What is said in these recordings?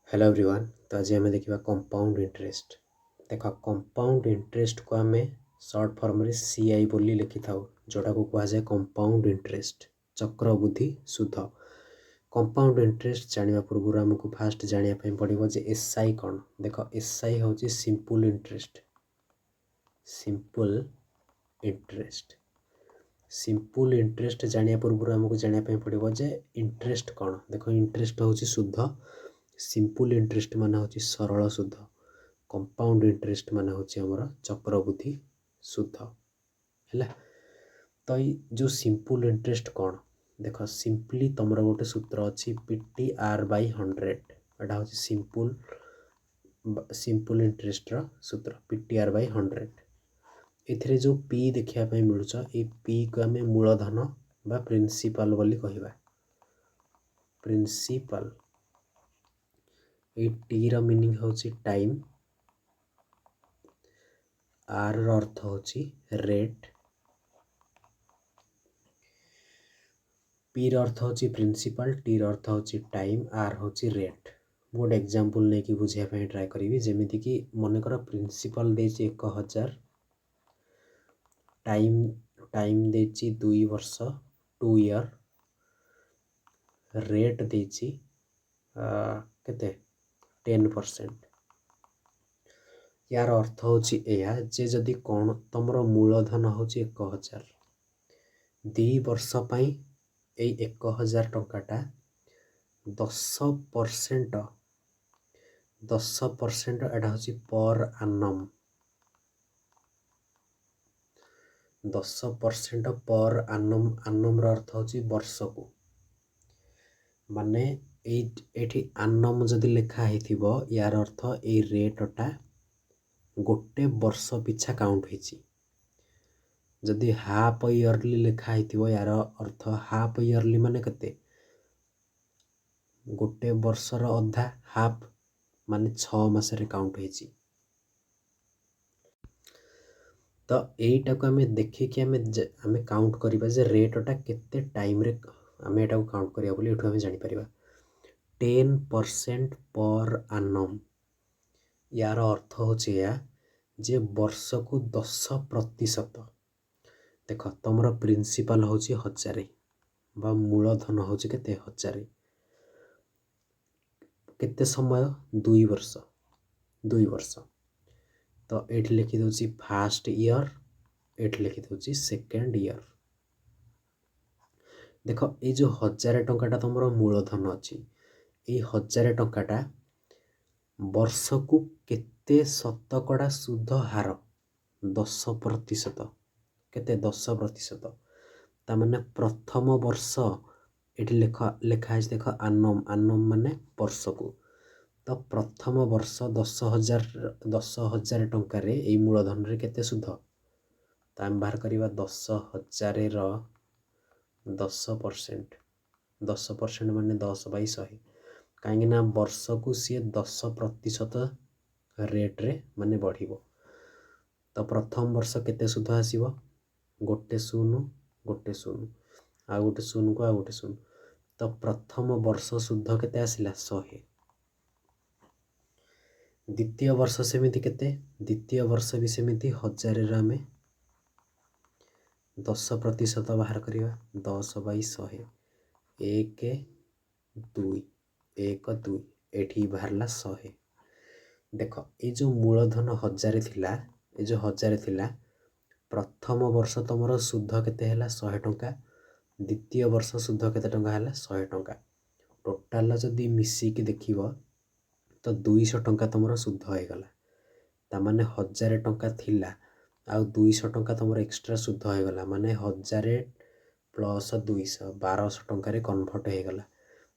Hello everyone. तो आज आम देखा कंपाउंड इंटरेस्ट। देख कंपाउंड इंटरेस्ट को आम सर्ट फॉर्म रे सीआई बोली लिखि था, जोटा को कहुए कंपाउंड इंटरेस्ट चक्रवृद्धि सुध। कंपाउंड इंटरेस्ट जाना पूर्व आमको फास्ट जानापी पड़ो जे एसआई कौन। देख एसआई हूँ simple interest. Simple interest simple interest जाना पूर्व आमको जानापी पड़ो जे इंटरेस्ट कौन। देख इंटरेस्ट हूँ सुध। सिंपल इंटरेस्ट मान हूँ सरल सुध। कंपाउंड इंटरेस्ट मान हूँ आमर चक्रवृद्धि सुध है। तो ये जो सिंपल इंटरेस्ट कौन, देख सिंपली तुम गोटे सूत्र अच्छी PTR/100। एटा हूँ सिंपल इंटरेस्ट सूत्र PTR/100। एथिरे जो पी देखापी मिलूँ ये पी को आम मूलधन बा प्रिंसिपल बोली कहवा। प्रिंसिपल टी रो मीनिंग हूँ टाइम, आर रो अर्थ हूँ रेट, पी रो अर्थ हूँ प्रिंसिपल, टी रो अर्थ हूँ टाइम, आर हूँ रेट। गोटे एग्जांपल नहीं बुझापी ट्राए करी। जमीती कि मनकर प्रिंसिपल देछि 1000, टाइम देछि 2 वर्ष 2 ईयर, रेट देछि केते 10%। यार अर्थ हूँ जे जदि कौन तुम मूलधन हूँ 1000, 2 वर्ष पाई 1000 टंकाटा 10% एटा हूँ पर आनम। 10% पर आनम। आनम अर्थ हूँ वर्ष को। माने एठी आनम जदि लिखाही थी यार अर्थ ए रेटटा गोटे वर्ष पिछा काउंट होइछि। जदि हाफ इयरली लिखाही थी यार अर्थ हाफ इयरली माने कते गोटे वर्षर अधा हाफ माने 6 मासरे काउंट होइछि। तो एटा को आमे देखिकि आमे काउंट करिबा जे रेटटा केते टाइम रे आमे एटा को काउंट करिया बोली एठु आमे जानि परिबा। 10% पर आनम यार अर्थ होछि या जे वर्ष को 10%। देख तुमर प्रिंसिपल हूँ 1000 बा मूलधन हूँ केते 1000, केते समय 2 वर्ष। 2 वर्ष तो एठी लिखि दोछि फर्स्ट ईयर, एठी लिखि दोछि सेकेंड ईयर। देख ये जो 1000 टंकाटा तुमर मूलधन अच्छी, ये 1000 टंकाटा वर्ष को केते शतकड़ा सुध हार 10%। केते 10%। तामाने प्रथम वर्ष एठी लेखा देख आनम। आनम माने वर्ष को। तो प्रथम वर्ष 10,000 टंका रे एई मूलधन रे केते सुध। तो आम बाहर करिबा 10,000 रो 10%। 10% माने 10/100। कहीं ना वर्ष को सी 10% रेट रे माने बढ़िबो। तो प्रथम वर्ष केते सुध आसीबो गोटे 0 गोटे 0 आ गोटे 0 को आ गोटे 0। तो प्रथम वर्ष सुध केते आसिला 100। द्वितीय वर्ष सेमिति केते, द्वितीय वर्ष भी सेमिति 1000 रे आमे 10% बाहर करिबा 10/100। 1 2 1 2 एठी बाहरला 100। देख ये जो मूलधन 1000 थिला, ये जो 1000 थिला प्रथम वर्ष तुमर सुध केते हैला 100 टंका, द्वितीय वर्ष सुध केते टंका हैला 100 टंका। टोटाल जदि मिसिकी देखिबो तो 200 टंका तुमर सुध हो गला। तामाने 1000 टंका थिला आ 200 टंका तुमर एक्स्ट्रा सुध हो गला, माने 1000 प्लस 200 1200 टंका रे कन्वर्ट हो गला।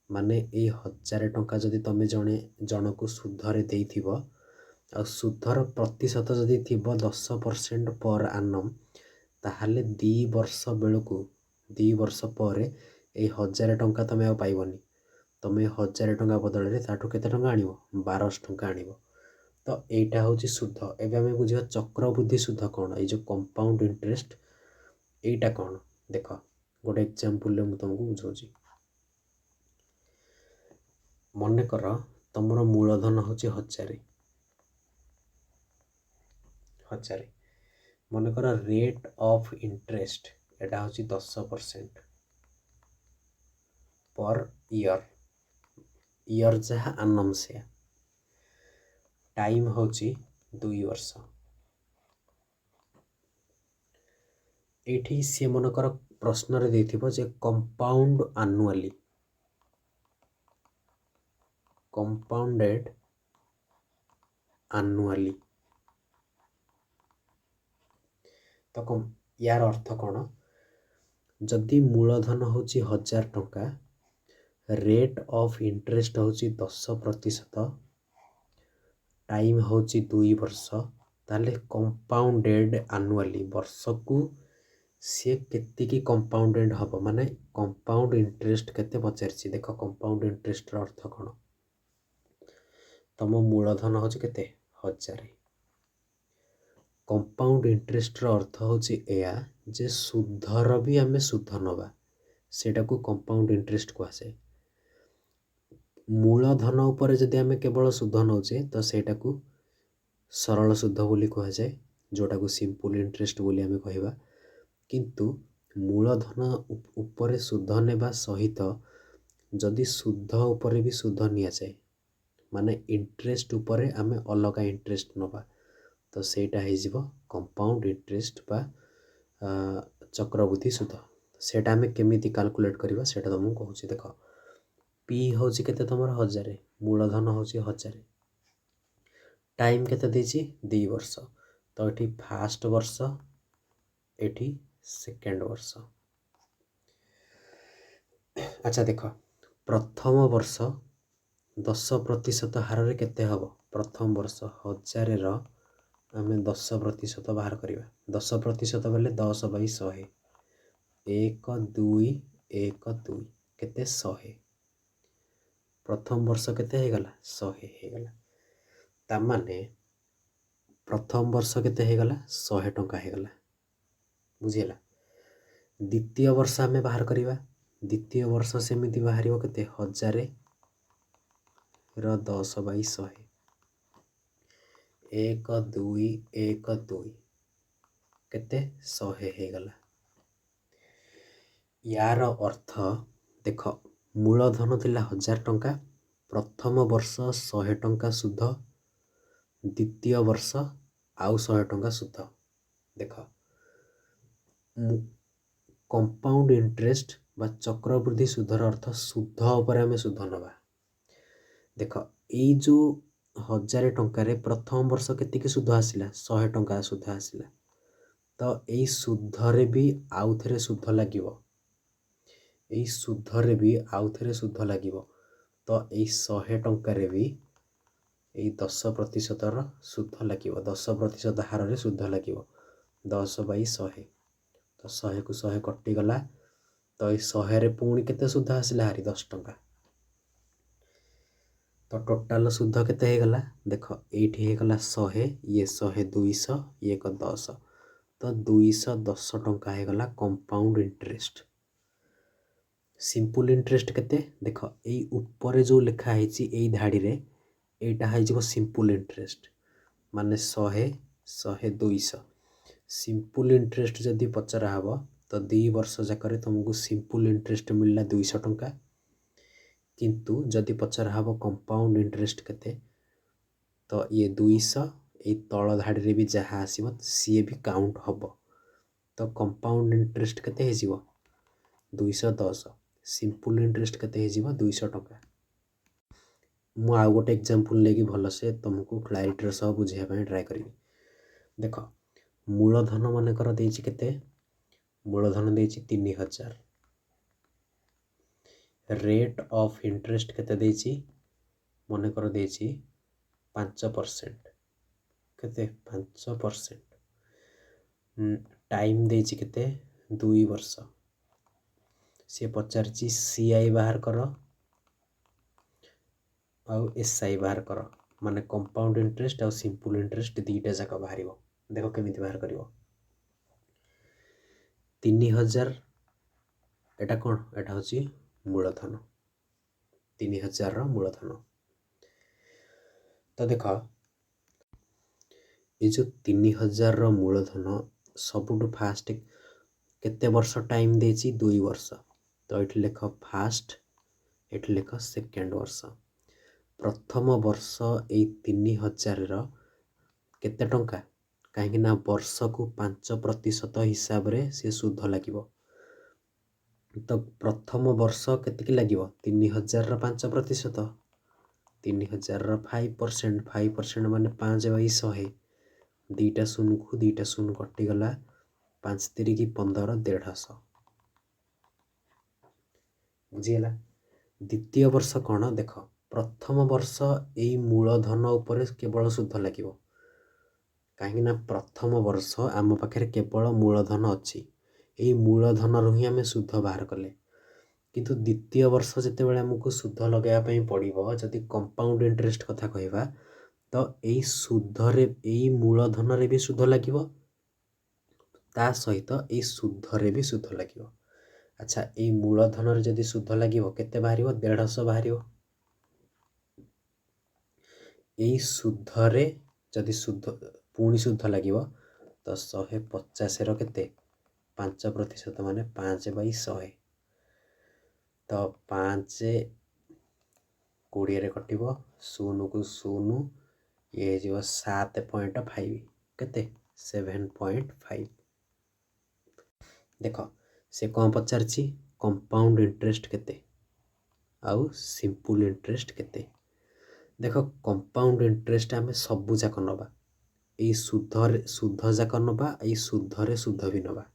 माने ए 1000 टंका जदि तमे जनक सुधरे देइथिबो आ सुधर प्रतिशत जदि थिबो 10% पर आनम, ताहाले 2 वर्ष बेलकु 2 वर्ष पर ए 1000 टंका तमे आ पाइबनी। तमे 1000 टंका बदल रे ताठू केते टंका आनिबो 1200 टंका आनिबो। तो एटा होची सुध। एबे हमें बुझिबा चक्रवृद्धि सुध कौन। ए जो कंपाउंड इंटरेस्ट एटा कौन देख गोटे एग्जांपल ले मु तुमको बुझाउची। मन कर तुमर मूलधन हूँ 1000 मनकर रेट ऑफ इंटरेस्ट एटा हूँ 10% पर ईयर जहाँ आनम से टाइम हूँ 2 वर्ष ये सी मनकर प्रश्न रे जे कंपाउंड आनुअली कंपाउंडेड आनुअली तो यार अर्थ कौन जदि मूलधन हूँ 1000 टंका रेट ऑफ इंटरेस्ट हूँ 10% टाइम हूँ 2 वर्ष ताले कंपाउंडेड आनुअली वर्ष को सी केतिकी कंपाउंडेड हम माने कंपाउंड इंटरेस्ट केते पचार देख कंपाउंड इंटरेस्ट अर्थ कौन तुम मूलधन हूँ केते 1000 कंपाउंड इंटरेस्ट अर्थ हूँ या जे सुधर भी आम सुध नवा सेटा को कंपाउंड इंटरेस्ट कहुए मूलधन उपर जदि आम केवल सुध नौचे तो सेटा को सरल सुध बोली कहुए जोटा को सिंपल इंटरेस्ट बोली आम कहवा किंतु मूलधन उपर सुध नेबा सहित जदि सुध उपर भी सुध नि जाए माने इंटरेस्ट उपरे आम अलग इंटरेस्ट नवा तो सेटा है कंपाउंड इंटरेस्ट बा चक्रवृद्धि सुध सेटा आम केमिति कैलकुलेट करवा सेटा तुमको कहूँ देख पी हूँ केते तुम 1000 मूलधन हूँ 1000 टाइम केते देछि 2 वर्ष तो ये फास्ट वर्ष ये सेकेंड वर्ष अच्छा देख प्रथम वर्ष 10% हार रे केते हबो प्रथम वर्ष 1000 आम 10% बाहर करवा 10% बेले 10/100 1 2 1 2 केते 100 प्रथम वर्ष केते हे गला 100 हे गला तामाने प्रथम वर्ष केते हे गला 100 टंका हे गला बुझिला द्वितीय वर्ष आम बाहर करवा द्वितीय वर्ष सेमिति बाहर केते 1000 रो 10/100 1 2 1 2 केते 100 हे गला यार अर्थ देख मूलधन थिला 1000 टंका प्रथम वर्ष 100 टंका सुध द्वितीय वर्ष आउ 100 टंका सुध देख कंपाउंड इंटरेस्ट बा चक्रवृद्धि सुधर अर्थ सुध उपर आम सुध नवा देख ये जो 1000 टंकार प्रथम वर्ष केतिकी सुध आसला 100 टंका सुध आसला तो यही सुधरे भी आउ थे सुध लगे यही सुधरे भी आउ थे सुध लगे तो यही 100 टंकार भी यही 10% सुध लगे 10% हार सुध लगे 10/100 तो 100 को 100 कटिगला तो ये 100 पुणी केते सुध आसला हारी 10 टंका तो टोटाल सुध केते हे गला देख एठी हे गला 100 ये 100 200 ये 10 तो 210 टंका हे गला कंपाउंड इंटरेस्ट सिंपल इंटरेस्ट केते देख एई ऊपर जो लिखा है एई धाड़ी रे एटा है जो सिंपल इंटरेस्ट माने 100 100 200 सिंपल इंटरेस्ट जदि पचरा हबो तो 2 वर्ष जाकर तुमको सिंपल इंटरेस्ट मिलला 200 टंका किंतु जदि पचरा हबो कंपाउंड इंटरेस्ट केते तो ये 200 ये तल धाड़ी रे भी जहाँ आसीबो सी भी काउंट हबो तो कंपाउंड इंटरेस्ट केते हे जीवो 210 सिंपल इंटरेस्ट केते हे जीवो 200 टंका मु आ गोटे एग्जांपल लेकी भल से तुमको क्लैरिटी सह बुझाइया ପାଇଁ ट्राई करी देख मूलधन मानकर देछि केते मूलधन देछि 3000 रेट ऑफ इंटरेस्ट केते देछि मानकर देछि 5% केते 5% टाइम देछि केते 2 वर्ष सी पचारछि सीआई बाहर कर आउ एसआई बाहर कर माने कंपाउंड इंटरेस्ट आउ सिंपल इंटरेस्ट दीटा जाक बाहर देख केमिति बाहर कर 3000 एटा कौन एटा हूँ मूलधन 3000 मूलधन ତ ଦେଖ ये जो 3000 मूलधन सबुठु फास्ट केते वर्ष टाइम देछि 2 वर्ष। तो ये लिख फास्ट, ये लिख सेकेंड वर्ष। प्रथम वर्ष ये 3000 केते टंका, कहीं ना वर्ष को 5% हिसाब रे से सुध लगिवो। तो प्रथम वर्ष केतिकी लगिवो 3000 5%, 3000 5%, 5% माने 5/100। दीटा शून को दीटा शून कटिगला, 5 3 15 150। बुझीगला। द्वितीय वर्ष कौन देख, प्रथम वर्ष यही मूलधन उपरे केवल सुध लगिवो, कहीं ना प्रथम वर्ष आम पाखे केवल मूलधन अच्छी, यही मूलधन रु ही आम सुध बाहर कले। किंतु द्वितीय वर्ष जितेबाला आमको सुध लगाइवाई पड़ो, जदि कंपाउंड इंटरेस्ट कथा कहवा, तो यही सुधरे यही मूलधन रे भी सुध लगे, ता सहित यही सुधरे भी सुध लगे। अच्छा, यही मूलधन रे जदि सुध लगे केते बाहर 150 बाहर। यही सुधरे जदि सुध पुणी सुध लगे तो 150 केते 5% माने 5/100। तो 5 20 कटिव, शून को शून, ये जो 7.5 केते 7.5। देख से कौन पचारछि, कंपाउंड इंटरेस्ट केते आउ सिंपल इंटरेस्ट केते। देख कंपाउंड इंटरेस्ट आम सबू जाक नवा, यही सुध जाक नवा, यही सुधरे सुध भी नवा।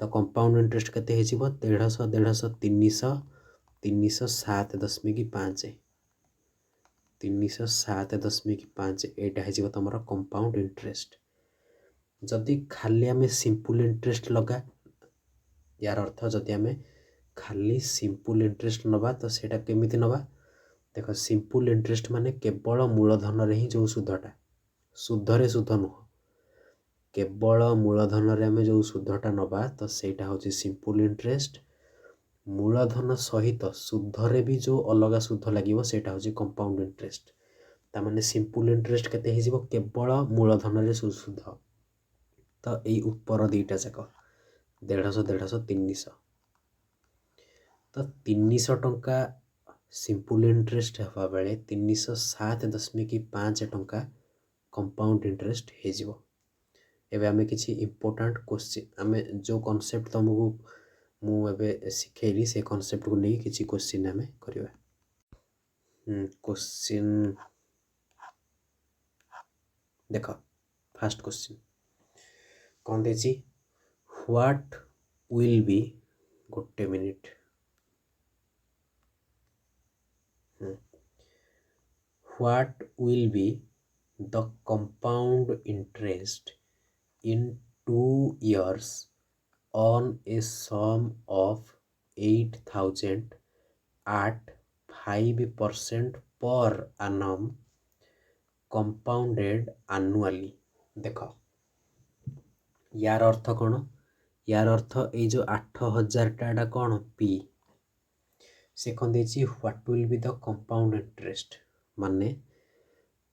तो कंपाउंड इंटरेस्ट केते हे जिवो 150 150 300 300 7.5, 300 7.5 एटा हे जिवो तमरा कंपाउंड इंटरेस्ट। जदि खाली आम सिंपल इंटरेस्ट लगा, यार अर्थ जदि आम खाली सिंपल इंटरेस्ट नवा तो सेटा केमिति नवा। देख सिंपल इंटरेस्ट माने केवल मूलधन रे ही जो सुधटा, सुधरे सुध नुह, केवल मूलधन रे आम जो सुधटा नवा तो सेटा होची सिंपल इंटरेस्ट। मूलधन सहित सुधरे भी जो अलग सुध लगे सेटा होची कंपाउंड इंटरेस्ट। ता माने सिंपल इंटरेस्ट केते हे जिवो केवल मूलधन रे सुध। तो यही ऊपर दीटा जाक 150 150 300, तो 300 टंका सिंपल इंटरेस्ट हवा बेले 307.5 टंका कंपाउंड इंटरेस्ट हे जिवो। एबे आमे किछि इंपोर्टेंट क्वेश्चन, आमे जो कॉन्सेप्ट तुमको मु एबे सिखेली से कॉन्सेप्ट को नहीं किछि क्वेश्चन आमे करिवा। क्वेश्चन देख, फर्स्ट क्वेश्चन कौन देछि, व्हाट विल बी, गोटे minute, what will be the compound interest in 2 years on a sum of 8,000 at 5% per annum compounded annually। देख यार अर्थ कौन, यार अर्थ ये जो 8,000 टाटा कौन पी, से कौन देछि what will be the compound interest, माने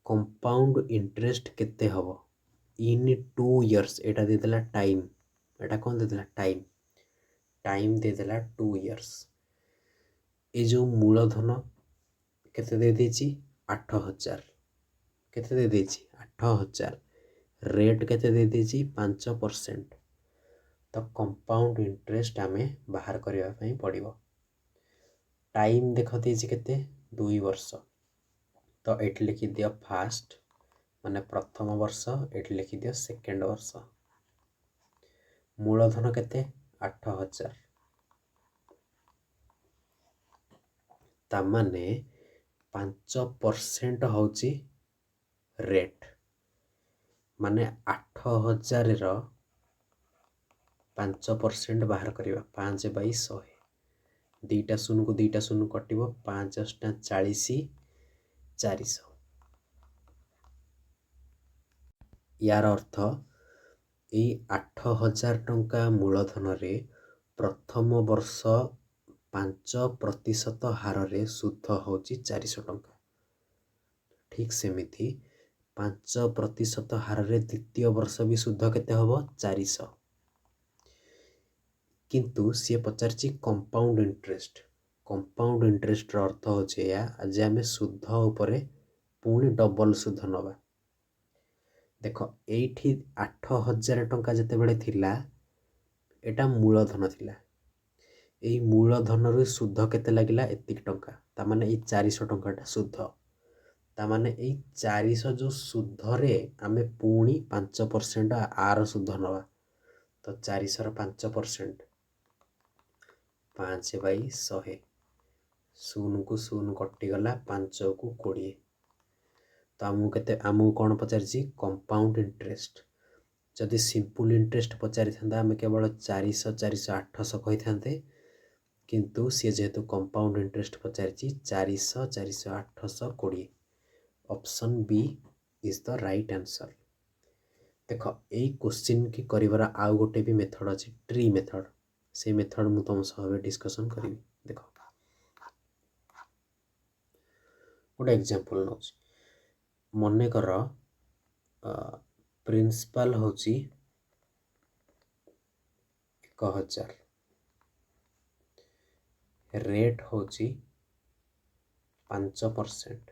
कंपाउंड इंटरेस्ट केते हबो इन 2 years। एटा दे देला टाइम, एटा कौन दे देला टाइम, टाइम दे देला 2 years। ए जो मूलधन केते दे देछि 8,000, केते दे देछि 8,000, रेट केते दे देछि 5%। तो कंपाउंड इंटरेस्ट आमे बाहर करबा पई पड़िबो। टाइम देख देछि केते 2 वर्ष। तो एट लिखि दियो फास्ट माने प्रथम वर्ष, एट लिखि दियो सेकेंड वर्ष। मूलधन केते 8,000, ता माने 5% होची रेट, माने 8,000 रो 5% बाहर करिवा 5/100। दीटा शून को दीटा शून कटिबो, 5 * 40 400। यार अर्थ यही 8,000 टंका मूलधन रे प्रथम वर्ष 5% हार रे सुध होची 400 टंका। ठीक सेमिति 5% हारे द्वितीय वर्ष भी सुध केते हबो 400 किंतु सी पचारची कंपाउंड इंटरेस्ट अर्थ होचे या आज आमे सुध उपरे पुणी डबल सुध नवा देख एठी 8000 टंका जते बेले थिला एटा मूलधन थिला एई मूलधन रु सुध केते लागिला एतिक टंका ता माने एई 400 टंकाटा सुध ता माने एई 400 जो सुध रे आमे पुणी 5% आर सुध नवा तो 400 रो 5% 5/100 शून को शून कटि गला 5 को 20 तो आमु कौन पचारि कंपाउंड इंटरेस्ट जदि सिंपल इंटरेस्ट पचारि था आम केवल 400 400 800 कही था किंतु सी जेहेतु कंपाउंड इंटरेस्ट पचारि 400 400 800 20 option B is the right answer. देख यही क्वेश्चन की कर आउ गोटे भी मेथड अच्छी ट्री मेथड से मेथड मु तुम सह डिस्कसन करी। देख गोटे एग्जांपल नौ मन कर प्रिंसिपल हूँ 1000 रेट हूँ 5%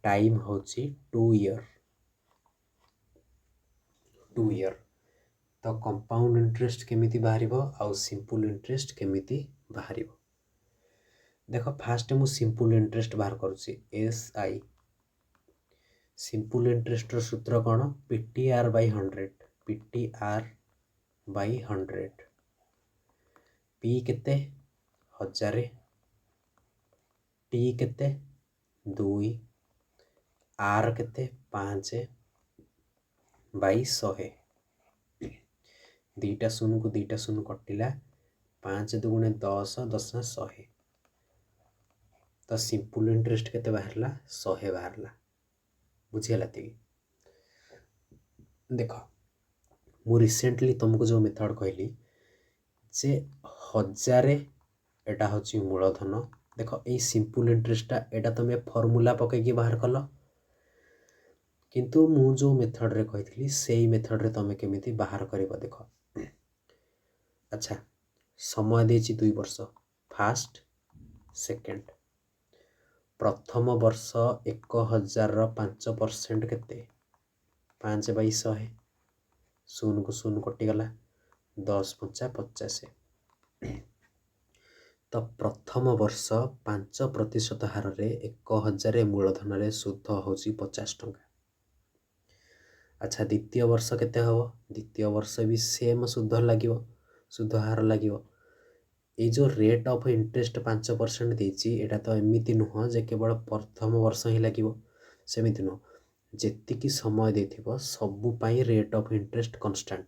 टाइम हूँ 2 ईयर तो कंपाउंड इंटरेस्ट केमिति बाहरिबो आउ सिंपल इंटरेस्ट केमिति बाहरिबो। देख फास्ट मु सिंपल इंटरेस्ट बाहर करूची SI सिंपल इंटरेस्ट रो सूत्र कौन PTR/100 P केते 1000 T केते 2 R केते 5/100 दीटा शून को दीटा शून कटिला 5 दुगुणे 10 10 100 तो सिंपल इंटरेस्ट केते बाहरला 100 बाहरला बुझीगला ती। देख मु रिसेंटली तुमको जो मेथड कहली जे 1000 एटा होची मूलधन देख ए सिंपल इंटरेस्टा एटा तुम फॉर्मूला पकई बाहर कल किंतु मु जो मेथड रे कही से मेथड रे तुम केमिति बाहर करिबो। देख अच्छा समय देछि 2 वर्ष फास्ट सेकेंड प्रथम वर्ष 1000 5% केते 5/100 शून को शून कटिगला 10 5 50 तो प्रथम वर्ष 5% हार रे 1000 मूलधन रे सुध होची 50 टंका। अच्छा द्वितीय वर्ष केते हबो द्वितीय वर्ष भी सेम सुध लागिवो सुध हार लागिवो ये जो रेट ऑफ इंटरेस्ट 5% देछि एटा तो एमिति नुह जे केवल प्रथम वर्ष ही लागिवो सेमिति नुह जेतिकी समय देथिबो सबु पई rate of interest constant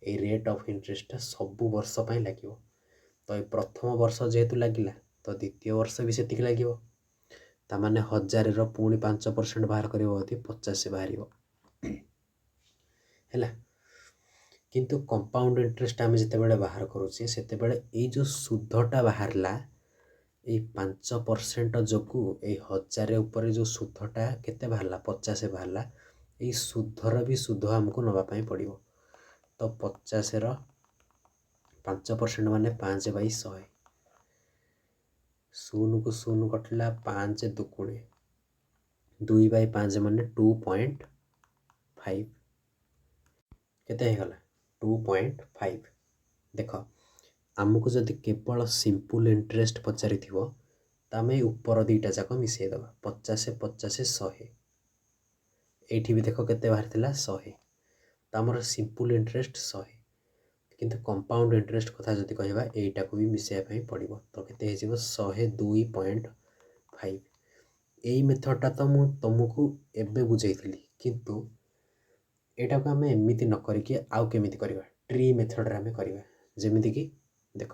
a rate of interest सबु वर्ष पई लागिवो तो ए प्रथम वर्ष जेहेतु लागिला तो द्वितीय वर्ष भी सेतिक लागिवो ता माने 1000 रो पुणी 5% बाहर करिवो अति 50 बाहरिवो हैला किंतु कंपाउंड इंटरेस्ट आम जिते बड़े बाहर करुचे सेते बड़े ए जो सुधटा बाहरला ए 5% जोगु ए 1000 ऊपर जो सुधटा केते बाहरला 50 बाहरला ए सुधर भी सुध हमको नवा पई पड़िबो तो 50 रो 5% माने 5/100 शून को शून कटला 5 दुगुणे 2/5 माने 2.5 केते हे गला 2.5 देख आमको जदि केवल सिंपल इंटरेस्ट पचारि थिवो तामे ऊपर दीटा जाक मिसई दबा 50 50 100 एठी भी देख केते बाहर थिला 100 तामर सिंपल इंटरेस्ट 100 किंतु कंपाउंड इंटरेस्ट कथा जदि कहबा एटा को भी मिसई पई पड़िबो तो केते हे जिवो 102.5 एई मेथडटा तो मु तुमको एबे बुझैथिली किंतु एटा को हमें एमिति न करिके आउ केमिति करबा ट्री मेथड रे हमें करबा जेमिति कि देख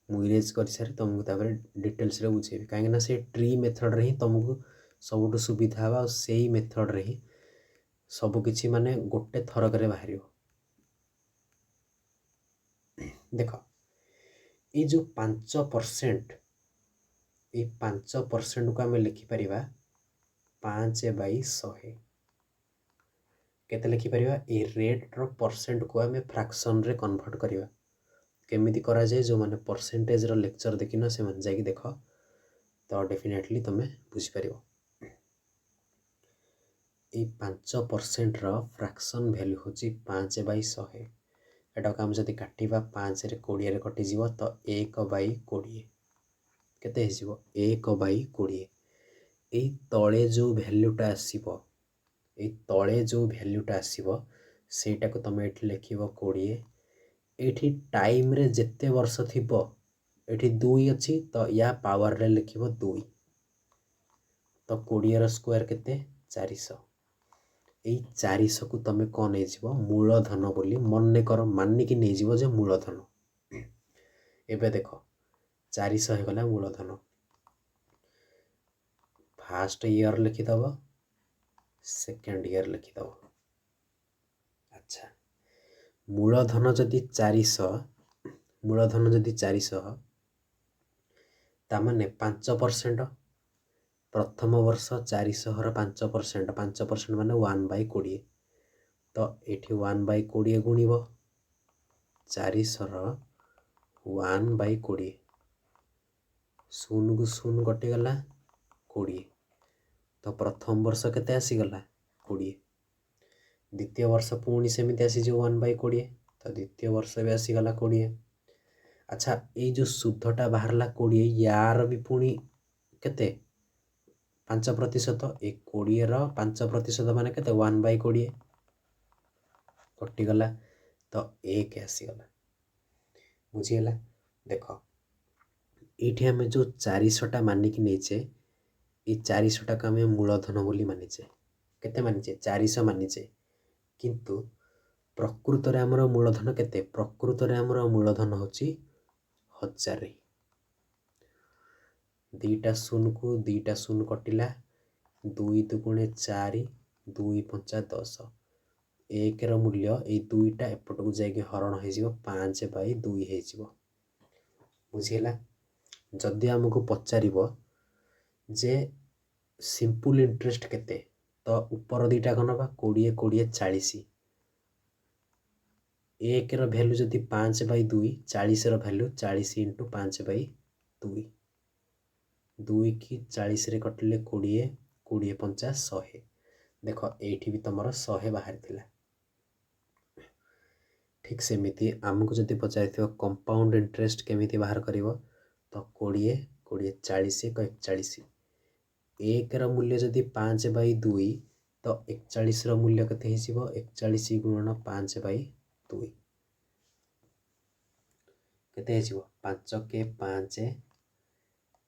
मु इरेज कर सारी तुमको तापर डिटेल्स रे बुझेबी काहे ना से ट्री मेथड रे ही तुमको सबुठ सुविधा बा सेही मेथड रे ही सब किछि माने गोटे थरक रे बाहरियो। देख ये जो 5% ये 5% को आम लिखिपर 5/100 केते लिखिपर ये रेट्र परसेंट को आम फ्रैक्शन रे कन्वर्ट करवा केमिति करा जाए जो मैंने परसेंटेज रो लेक्चर देखिन से मन जाकि देख तो डेफिनेटली तुम बुझीपर ये 5% फ्रैक्शन वैल्यू हूँ 5/100 एटा को आम जब काटा 5 रे 20 कटिज तो 1/20 केते 1/20 ये तले जो भैल्यूटा आसो ये तले जो भैल्यूटा आसो सेटा को तुम ये लिख 20 ये टाइम रे जेते वर्ष थी ये 2 अच्छी तो या पावर रे लिख 2 तो 20 स्क्वायर केते 400 ये 400 को तुम कौन नहीं मूलधन बोली मन कर मानिकी नहीं जे मूलधन एबे देख 400 होगला मूलधन फास्ट ईयर लिखिदब सेकेंड ईयर लिखिदब अच्छा मूलधन जदि 400 मूलधन जदि 400 तामाने 5% प्रथम वर्ष 400 5% 5% माने 1/20 तो ये 1/20 गुणिब 400 1/20 शून को शून कटिगला 20 तो प्रथम वर्ष केते आसीगला 20 द्वितीय वर्ष पुणी सेमती आसीज 1/20 तो द्वितीय वर्ष भी आसीगला 20 अच्छा ये जो शुद्धटा बाहरला 20 यार भी पुणी केते 5% ये 20 5% मान के 1/20 कटिगला तो 1 आसीगला बुझीगला देख ये आम जो 400 मानिकी नहींचे ये 400 को आम मूलधन बोली मानिचे केते मानिचे 400 मानिचे किंतु प्रकृत रे हमर मूलधन केते प्रकृत रे हमर मूलधन होची 1000 2टा शून को 2टा शून कटिला 2 दुगुणे 4 2 5 10 1 रो मूल्य ये 2टा एपट को जाके हरण हो 5/2 हो बुझीगला जदि आमको पचार जे सिंपल इंटरेस्ट केते तो ऊपर 2टा कौन बा 20 20 40 1 रो वैल्यू जदि 5/2 40 रो वैल्यू 40 × 5/2 2 की 40 रे कटिले 20 20 5 100 देख ये भी तुम 100 बाहर थिला ठीक सेमिति आमको जदि पचार कंपाउंड इंटरेस्ट केमिति बाहर करिवो तो 20 20 40 41 1 रो मूल्य जदि 5/2 तो 41 रो मूल्य केते हिसिबो 41 गुणन 5/2 केते हिसिबो 5 के 5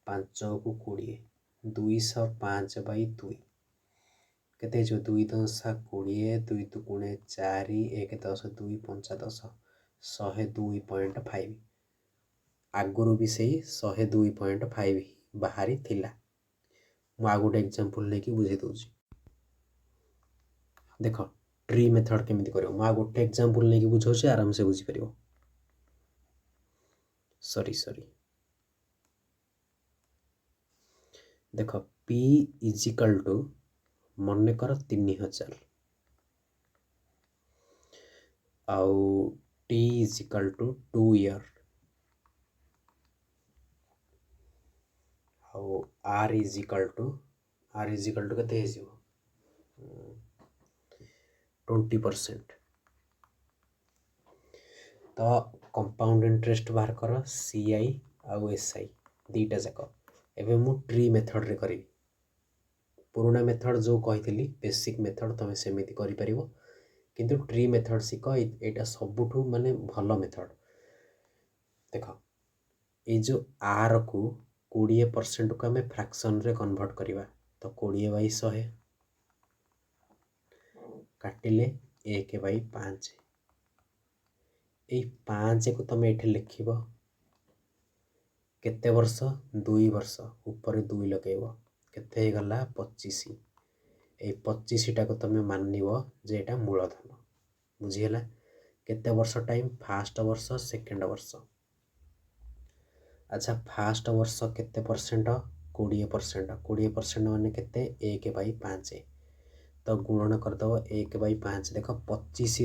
5 को 20 205/2 केते हिसिबो 2 10 20 2 दुगुणे 4 1 10 2 5 10 102.5 आगुरु भी सही 102.5 बाहरी थिला मु आ गोटे एग्जांपल लेके बुझे दूची देख ट्री मेथड केमिति करियो मु आ गोटे एग्जांपल लेके बुझौछि आराम से बुझी परियो सॉरी देख P = मन कर 3000 आउ T = 2 ईयर आउ R = केते हिसिबो 20% तो कंपाउंड इंटरेस्ट बाहर कर CI आउ SI दीटा जाक एवं मु ट्री मेथड रे करी पुराना मेथड जो कही बेसिक मेथड तुम सेमिति करि परिबो किंतु ट्री मेथड सिक एटा सबुठू माने भल मेथड देख ये जो R को 20% को आम फ्रैक्शन रे कन्वर्ट करवा तो 20/100 काटिले 1/5 ये 5 को तुम ये लिख केते वर्ष 2 वर्ष ऊपर 2 लगेब केते गला 25 ये 25टा को तुम मानिबो जे एटा मूलधन बुझीगला केते वर्ष टाइम फर्स्ट वर्ष सेकेंड वर्ष अच्छा फास्ट वर्ष केते परसेंट 20%। 20% माने केते 1/5 तो गुणन करदेव 1/5 देख 25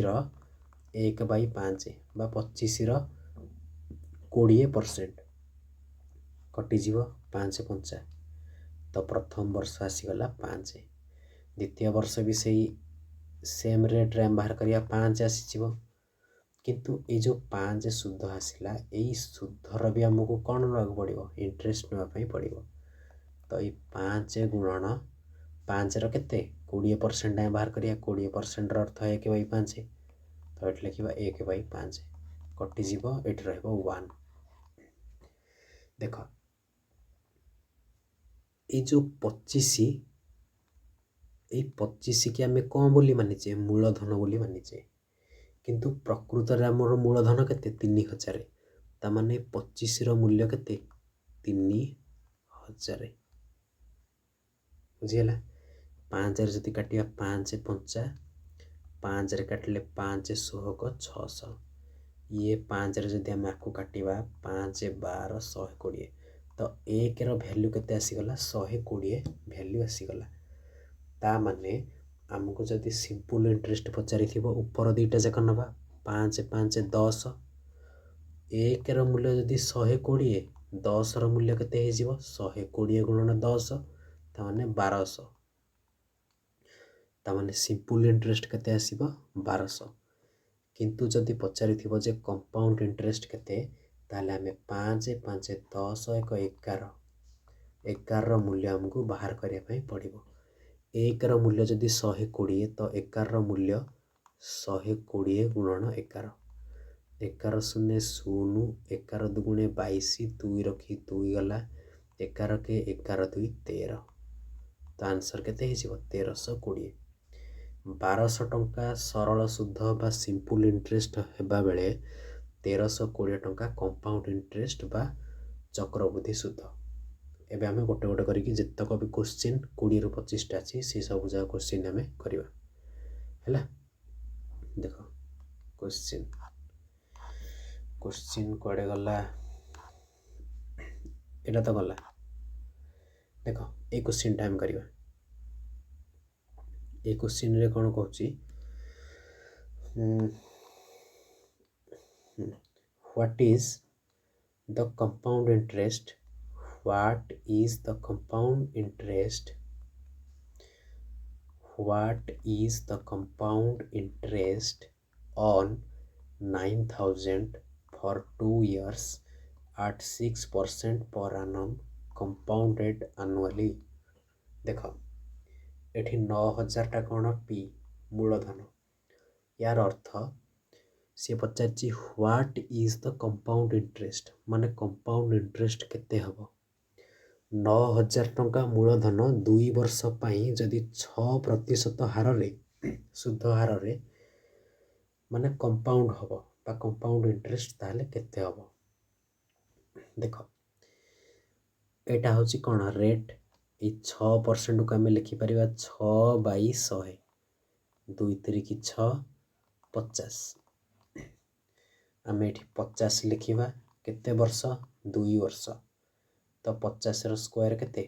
1/5 बा 25 20% कटिजीव 5 5 तो प्रथम वर्ष आसीगला 5 द्वितीय वर्ष भी सही सेम रेट रे बाहर करिया 5 आसीजिव किंतु ये जो 5 सुध आसला यही सुधर भी आमको कौन नाक पड़ो इंटरेस्ट नापी पड़ो तो ये 5 गुणन 5 रते 20% बाहर करिया 20% अर्थ 1/5 तो ये लिखा 1/5 कटिजीव ये रन देख ये जो 25 ये 25 की आम कौन बोली मानिचे मूलधन बोली मानिचे किंतु प्रकृत रे आमर मूलधन केते 3000 तामाने 25 मूल्य केते 3000 बुझीगला 5 जदि काटिया 5 5 5 रे काटिले 5 16 600 ये 5 रे जदि आम आपको काटिबा 5 12 120 तो 1 रो वैल्यू केते आसीगला 120 वैल्यू आसीगला ता माने आमको जदि सिंपल इंटरेस्ट पचारि ऊपर दुईटा जाक नवा 5 5 10 1 रो मूल्य जदि 120 10 रो मूल्य केते हे जीवो 120 गुणन 10 तामाने 1200 तामाने सिंपल इंटरेस्ट केते आसीबो 1200 किंतु जदि पचारि जे कंपाउंड इंटरेस्ट केते ताले आमे 5 5 10 1 11 11 रो मूल्य हमको बाहर करिया पई पड़िबो 1 रो मूल्य जदि 120 तो 11 रो मूल्य 120 गुणन 11 11 शून्य शून्य 11 दुगुणे 22 2 रखी 2 गला 11 के 11 2 13 तो आंसर केते हे जीवो 1320 1200 टंका सरल सुध बा सिंपल इंटरेस्ट हेबा बेले 1320 टंका कंपाउंड इंटरेस्ट बा चक्रवृद्धि सुध एबे आमे गोटे गोटे करिकी जितक भी क्वेश्चन 20 रु 25 टा अछि से सब जगह क्वेश्चन आमे करिवा हैला देखो क्वेश्चन कुआडे गला एटा तो गला देखो ए क्वेश्चन टाइम करिवा ए क्वेश्चन रे कोन कहूची what is the compound interest what is the compound interest on 9,000 for 2 years at 6% per annum compounded annually देखो एठी 9,000 टा कौन पी मूलधन यार अर्थ सी पचार what is the compound interest माने कंपाउंड इंटरेस्ट केते हबो 9,000 टंका मूलधन 2 वर्ष पाई जदि 6% हार रे शुद्ध हार रे माने कंपाउंड हबो बा कंपाउंड इंटरेस्ट ताले केते हबो देखो एटा होची कोन रेट ए 6% को हमें लिखि परिबा 6/100 2 3 की 6 50 आमे एठी 50 लिखिबा केते वर्ष 2 वर्ष तो 50 रो स्क्वायर केते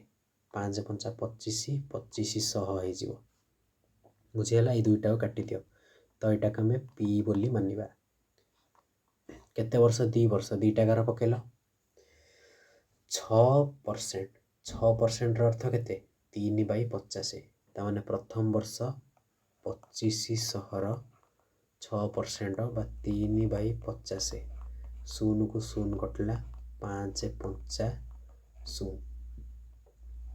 5 5 25 2500 हो जीवो बुझियला ए दुईटा काटी दियो तो एटा कमे पी बोली मानिबा केते वर्ष 2 वर्ष दुईटा गार पकेलो 6% 6% रो अर्थ केते 3/50 ता माने प्रथम वर्ष 2500 रो 6% बा 3/50 शून्य को शून्य कटला 5 5 शून्य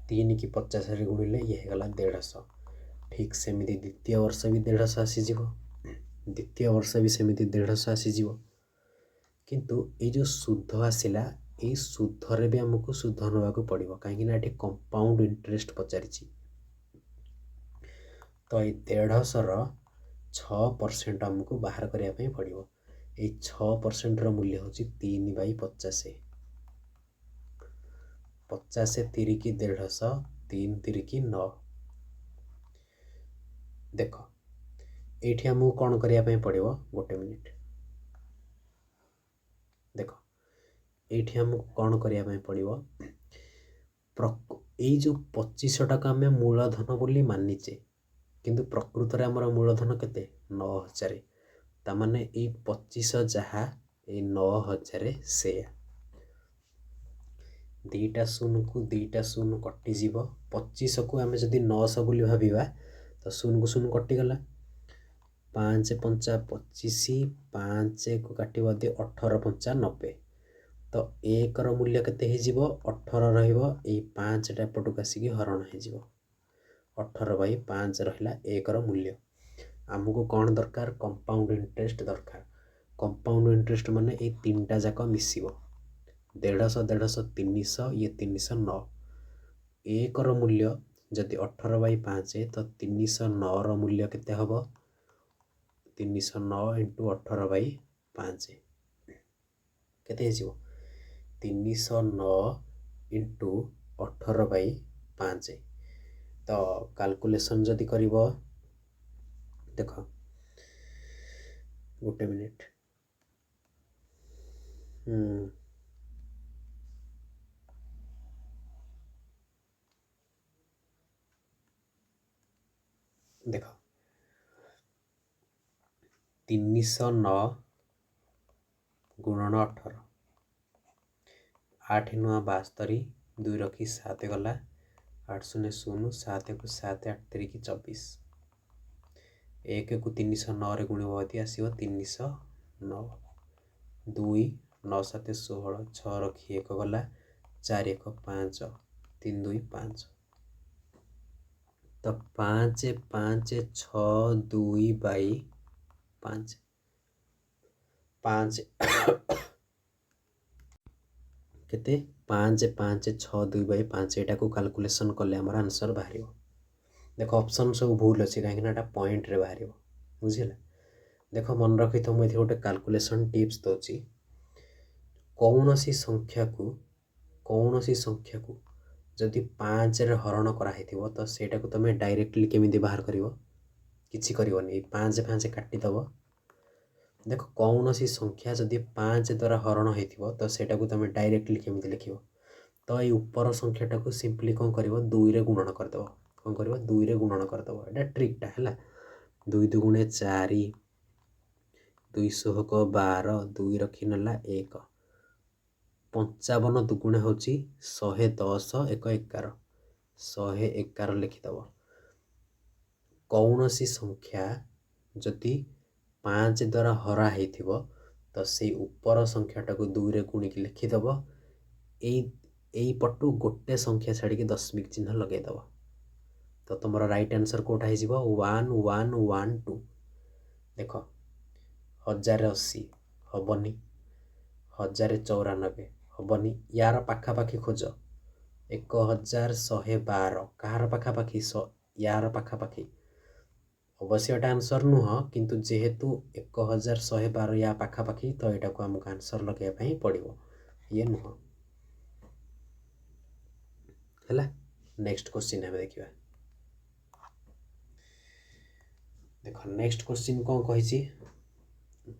3 की 50 रे गुणिले ये गला 150 ठीक सेमिति द्वितीय वर्ष भी 150 आसी जीवो द्वितीय वर्ष भी सेमिति 150 आसी जीवो किंतु ए जो शुद्ध आसिला ए शुद्ध रे भी हमको शुद्ध नवा को पड़िबो काहे कि ना एठी कंपाउंड इंटरेस्ट पचारिछि तो ए 150 रो 6% हमको बाहर करिया पई पड़िबो ए 6% रो मूल्य होची 3/50 50 3 की 150 3 3 की 9 देखो एठी हमको कौन करिया पई पड़िबो गोटे मिनिट देखो ଏଇଠି ଆମକୁ କ'ଣ କରିବା ପାଇଁ ପଡ଼ିବ, ଏଇ ଯେଉଁ 2500 ଆମେ ମୂଳଧନ ବୋଲି ମାନିଛେ, କିନ୍ତୁ ପ୍ରକୃତରେ ଆମର ମୂଳଧନ କେତେ 9000। ତାମାନେ ଏଇ 2500 ଯାହା ଏଇ 9000 ସେୟା। ଦୁଇଟା ଶୂନକୁ ଦୁଇଟା ଶୂନ କଟିଯିବ। 2500କୁ ଆମେ ଯଦି 900 ବୋଲି ଭାବିବା ତ ଶୂନକୁ ଶୂନ କଟିଗଲା। 5 ପଞ୍ଚା 25, 5କୁ କାଟିବ 18 ପଞ୍ଚା 90। ତ 1ର ମୂଲ୍ୟ କେତେ ହେଇଯିବ 18 ରହିବ। ଏଇ 5ଟା ଏପଟକୁ ଆସିକି ହରଣ ହେଇଯିବ। 18/5 ରହିଲା 1ର ମୂଲ୍ୟ। ଆମକୁ କ'ଣ ଦରକାର, କମ୍ପାଉଣ୍ଡ ଇଣ୍ଟରେଷ୍ଟ ଦରକାର। କମ୍ପାଉଣ୍ଡ ଇଣ୍ଟରେଷ୍ଟ ମାନେ ଏଇ ତିନିଟା ଯାକ ମିଶିବ। 150, 150, 300, ଇଏ 309। 1ର ମୂଲ୍ୟ ଯଦି 18/5 ତ 309ର ମୂଲ୍ୟ କେତେ ହେବ, 309 × 18/5 କେତେ ହେଇଯିବ, 309 × 18/5। ତ କାଲକୁଲେସନ୍ ଯଦି କରିବ, ଦେଖ ଗୋଟେ ମିନିଟ୍, ଦେଖ 309 ଗୁଣନ 18, 8 × 9 = 72, 2 ରଖି 7 ଗଲା, 8 0 0, 7କୁ 7, 8 3 24। 1କୁ 309ରେ ଗୁଣିବ ଯଦି ଆସିବ 309। 2 9 7 16, 6 ରଖି 1 ଗଲା, 4 1 5, 3 2 5। ତ 5 5 6 2/5, 5 କେତେ 5 5 6 2/5। ଏଟାକୁ କାଲକୁଲେସନ୍ କଲେ ଆମର ଆନ୍ସର୍ ବାହାରିବ। ଦେଖ ଅପସନ୍ ସବୁ ଭୁଲ ଅଛି, କାହିଁକିନା ଏଟା ପଏଣ୍ଟରେ ବାହାରିବ, ବୁଝିଲା। ଦେଖ ମନେ ରଖିଥାଉ, ମୁଁ ଏଠି ଗୋଟେ କାଲକୁଲେସନ୍ ଟିପ୍ସ ଦେଉଛି। କୌଣସି ସଂଖ୍ୟାକୁ ଯଦି 5ରେ ହରଣ କରାହେଇଥିବ ତ ସେଇଟାକୁ ତୁମେ ଡାଇରେକ୍ଟଲି କେମିତି ବାହାର କରିବ, କିଛି କରିବନି, 5 5 କାଟିଦେବ। ଦେଖ କୌଣସି ସଂଖ୍ୟା ଯଦି 5 ଦ୍ୱାରା ହରଣ ହେଇଥିବ ତ ସେଇଟାକୁ ତୁମେ ଡାଇରେକ୍ଟଲି କେମିତି ଲେଖିବ, ତ ଏଇ ଉପର ସଂଖ୍ୟାଟାକୁ ସିମ୍ପଲି କ'ଣ କରିବ, 2ରେ ଗୁଣନ କରିଦେବ। କ'ଣ କରିବ, 2ରେ ଗୁଣନ କରିଦେବ। ଏଇଟା ଟ୍ରିକ୍ଟା ହେଲା। 2 2 4, 2 × 12, 2 ରଖି ନେଲା 1। 55 2 ହେଉଛି 110, 1 11, 111 ଲେଖିଦେବ। କୌଣସି ସଂଖ୍ୟା ଯଦି 5 ଦ୍ୱାରା ହରା ହେଇଥିବ ତ ସେଇ ଉପର ସଂଖ୍ୟାଟାକୁ 2ରେ ଗୁଣିକି ଲେଖିଦେବ। ଏଇ ପଟୁ ଗୋଟେ ସଂଖ୍ୟା ଛାଡ଼ିକି ଦଶମିକ ଚିହ୍ନ ଲଗେଇଦେବ। ତ ତୁମର ରାଇଟ୍ ଆନ୍ସର୍ କେଉଁଟା ହେଇଯିବ, 1 1 1 2। ଦେଖ 1080 ହେବନି, 1094 ହେବନି, ୟାର ପାଖାପାଖି ଖୋଜ। 1112 କାହାର ପାଖାପାଖି, ୟାର ପାଖାପାଖି। ଅବଶ୍ୟ ଏଟା ଆନ୍ସର୍ ନୁହଁ, କିନ୍ତୁ ଯେହେତୁ 1112 ୟା ପାଖାପାଖି ତ ଏଇଟାକୁ ଆମକୁ ଆନ୍ସର୍ ଲଗାଇବା ପାଇଁ ପଡ଼ିବ, ଇଏ ନୁହଁ। ହେଲା, ନେକ୍ସଟ କ୍ୱେଶ୍ଚିନ୍ ଆମେ ଦେଖିବା। ଦେଖ ନେକ୍ସଟ କ୍ୱେଶ୍ଚିନ୍ କ'ଣ କହିଛି,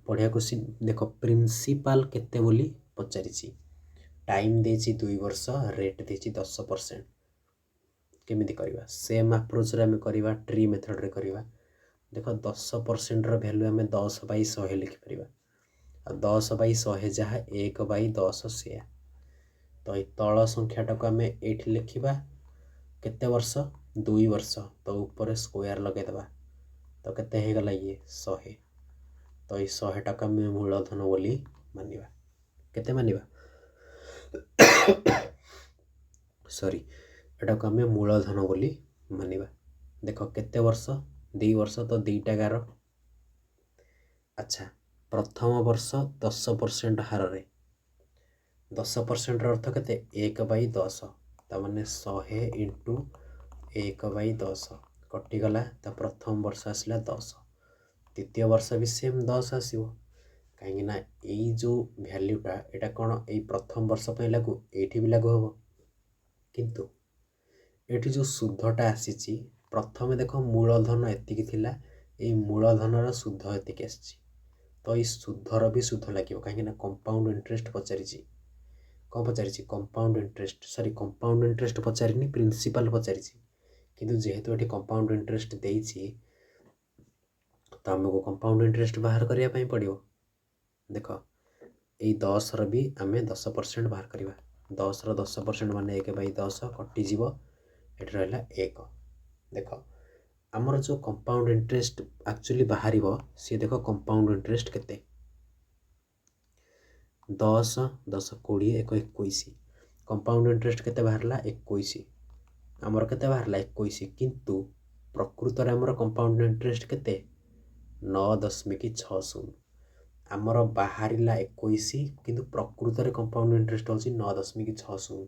ବଢ଼ିଆ କ୍ୱେଶ୍ଚିନ୍। ଦେଖ ପ୍ରିନ୍ସିପାଲ୍ କେତେ ବୋଲି ପଚାରିଛି। ଟାଇମ୍ ଦେଇଛି 2 ବର୍ଷ, ରେଟ୍ ଦେଇଛି 10%। କେମିତି କରିବା, ସେମ୍ ଆପ୍ରୋଚରେ ଆମେ କରିବା, ଟ୍ରି ମେଥଡ଼ରେ କରିବା। ଦେଖ 10%ର ଭ୍ୟାଲୁ ଆମେ 10/100 ଲେଖିପାରିବା। ଆଉ 10/100 ଯାହା 1/10 ସେୟା। ତ ଏଇ ତଳ ସଂଖ୍ୟାଟାକୁ ଆମେ ଏଇଠି ଲେଖିବା, କେତେ ବର୍ଷ, 2 ବର୍ଷ। ତ ଉପରେ ସ୍କୋୟାର ଲଗାଇଦେବା, ତ କେତେ ହେଇଗଲା, ଇଏ 100। ତ ଏଇ 100ଟାକୁ ଆମେ ମୂଳଧନ ବୋଲି ମାନିବା। କେତେ ମାନିବା, ସରି, ଏଟାକୁ ଆମେ ମୂଳଧନ ବୋଲି ମାନିବା। ଦେଖ କେତେ ବର୍ଷ, 2 ବର୍ଷ, ତ 2ଟା ଗାର। ଆଚ୍ଛା, ପ୍ରଥମ ବର୍ଷ 10% ହାରରେ, 10%ର ଅର୍ଥ କେତେ, 1/10। ତାମାନେ 100 × 1/10 କଟିଗଲା। ତ ପ୍ରଥମ ବର୍ଷ ଆସିଲା 10, ଦ୍ୱିତୀୟ ବର୍ଷ ବି ସେମ୍ 10 ଆସିବ। କାହିଁକିନା ଏଇ ଯେଉଁ ଭ୍ୟାଲ୍ୟୁଟା ଏଇଟା କ'ଣ ଏଇ ପ୍ରଥମ ବର୍ଷ ପାଇଁ ଲାଗୁ, ଏଇଠି ବି ଲାଗୁ ହେବ। କିନ୍ତୁ ଏଠି ଯେଉଁ ସୁଧଟା ଆସିଛି, ପ୍ରଥମେ ଦେଖ ମୂଳଧନ ଏତିକି ଥିଲା, ଏଇ ମୂଳଧନର ସୁଧ ଏତିକି ଆସିଛି। ତ ଏଇ ସୁଧର ବି ସୁଧ ଲାଗିବ, କାହିଁକିନା କମ୍ପାଉଣ୍ଡ ଇଣ୍ଟରେଷ୍ଟ ପଚାରିଛି। कौन पचारि compound interest sorry compound interest पचारिनी प्रिंसिपल पचारि किंतु जेहेतु ये कंपाउंड इंटरेस्ट देइछि तो आमको कंपाउंड इंटरेस्ट बाहर करने पड़ो। देख ये 10 भी आम 10% बाहर करवा 10 10% मान 1/10 कटिज ये रहा 1। देख आमर जो कंपाउंड इंटरेस्ट एक्चुअली बाहर सी देख कंपाउंड इंटरेस्ट केते 10 10 20 1 21 कंपाउंड इंटरेस्ट केते बाहरला 21 आमर केते बाहरला 21 किंतु प्रकृत रे आमर कंपाउंड इंटरेस्ट केते 9.60 आमर बाहरला 21 किंतु प्रकृत रे कंपाउंड इंटरेस्ट होची 9.60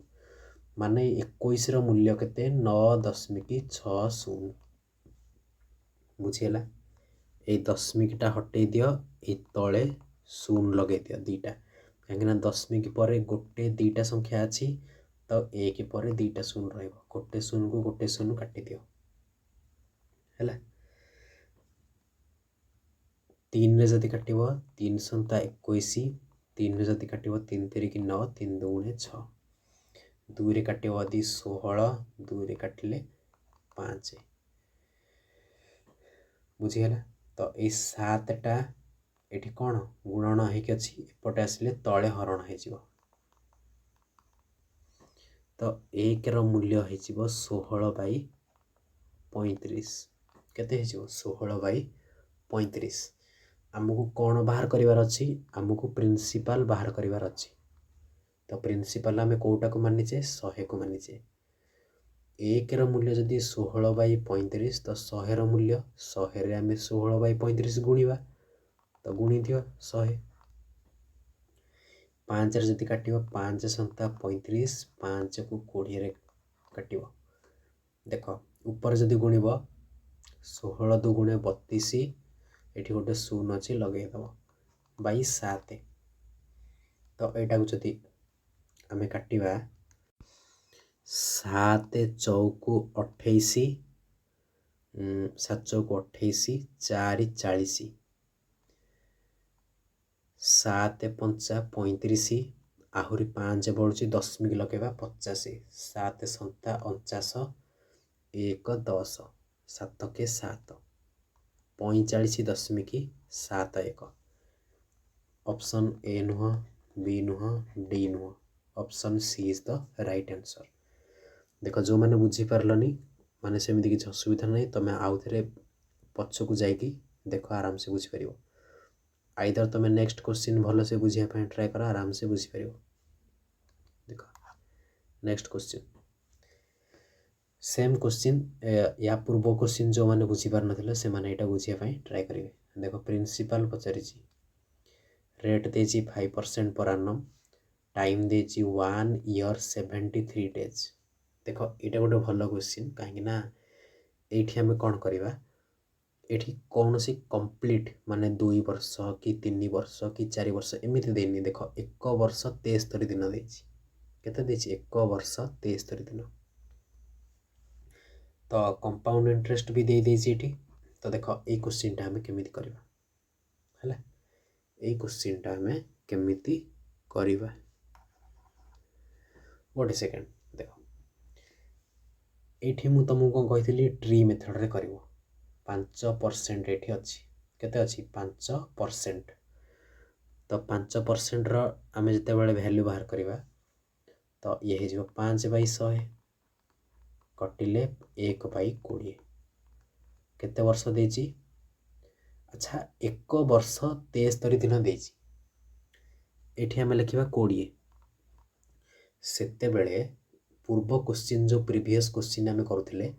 माने 21 रो मूल्य केते 9.60 बुझीला। ए दशमिकटा हटे दियो ए तले शून्य लगे दियो दीटा कहीं दशमिक पर गोटे दीटा संख्या अच्छी तो एक पर दीटा शून्य रहिबो गोटे शून्य को गोटे शून्य काटी दियो हैला 3 रे जदि काटिबो 3 संता 21 3 रे जदि काटिबो 3 3 की 9 3 2 6 2 रे काटिबो यदि 16 2 रे काटिले 5 बुझीगला। तो ये 7टा ये कौन गुणन होके अच्छी एपटे आसिले तले हरण हो तो 1 रो मूल्य हो 16/35 केते हो 16/35 आमको कौन बाहर करार अच्छी आमको प्रिंसिपल बाहर करार अच्छी तो प्रिंसिपल आम कौटा को मानिचे 100 को मानिचे 1 रो मूल्य जदि 16/35 तो 100 रो मूल्य 100 रे आम 16/35 गुणिबा तो गुणी दियो 100 5 रे जदि काटिबो 5 संता 35 5 को 20 रे काटिबो देख ऊपर जदि गुणिबो 16 2 गुणे 32 एठी गोटे शून्य अच्छी लगे दब बाई 7 तो यहाँ को जदि आम काटिबा 7 चौकु 28 7 चौकु 28 4 40 7 पंचा 35 आहुरी 5 बढ़ुची दशमिक लगेगा 50 7 संता 49 1 10 7 के 7 45.71 ऑप्शन ए नुह बी नुह डी नुह option C is the right answer. देख जो मैंने बुझी पारलनी माने सेमती किसी असुविधा नहीं तुम आउ थे पछकू जाइकी देख आराम से बुझीपर आइदर तुम नेक्स्ट क्वेश्चन भल से बुझापी ट्राए कर आराम से बुझीपर। देख नेक्स्ट क्वेश्चन सेम क्वेश्चन या पूर्व क्वेश्चन जो मैंने बुझीपार ना से मैंने बुझापी ट्राए करेंगे। देख प्रिंसिपल पचारि रेट देजी 5% पर आनम टाइम देजी 1 ईयर 73 डेज। देख यहाँ गोटे भल क्वेश्चन कहीं ये आम कौन करवा ये कौन सी कंप्लीट माने 2 वर्ष कि 3 वर्ष कि 4 वर्ष एमती देनी। देख 1 वर्ष 73 दिन देती केते देछि 1 वर्ष 73 दिन तो कंपाउंड इंटरेस्ट भी दे देछि एठी। तो देख ये क्वेश्चन आम केमिति करवा है ये क्वेश्चन आम केमिति करवा गोटे सेकेंड देख ये मुझे तुमको कौन कही ट्री मेथड रे कर 5% ये अच्छी केते अच्छी 5% तो 5% आम जिते बड़े वैल्यू बाहर करवा तो ये हो 5/100 कटिले 1/20 केते वर्ष देची। अच्छा 1 वर्ष 73 दिन देची एठी आम लिखा 20 सेते बेले पूर्व क्वेश्चन जो प्रीवियस क्वेश्चन आम करुले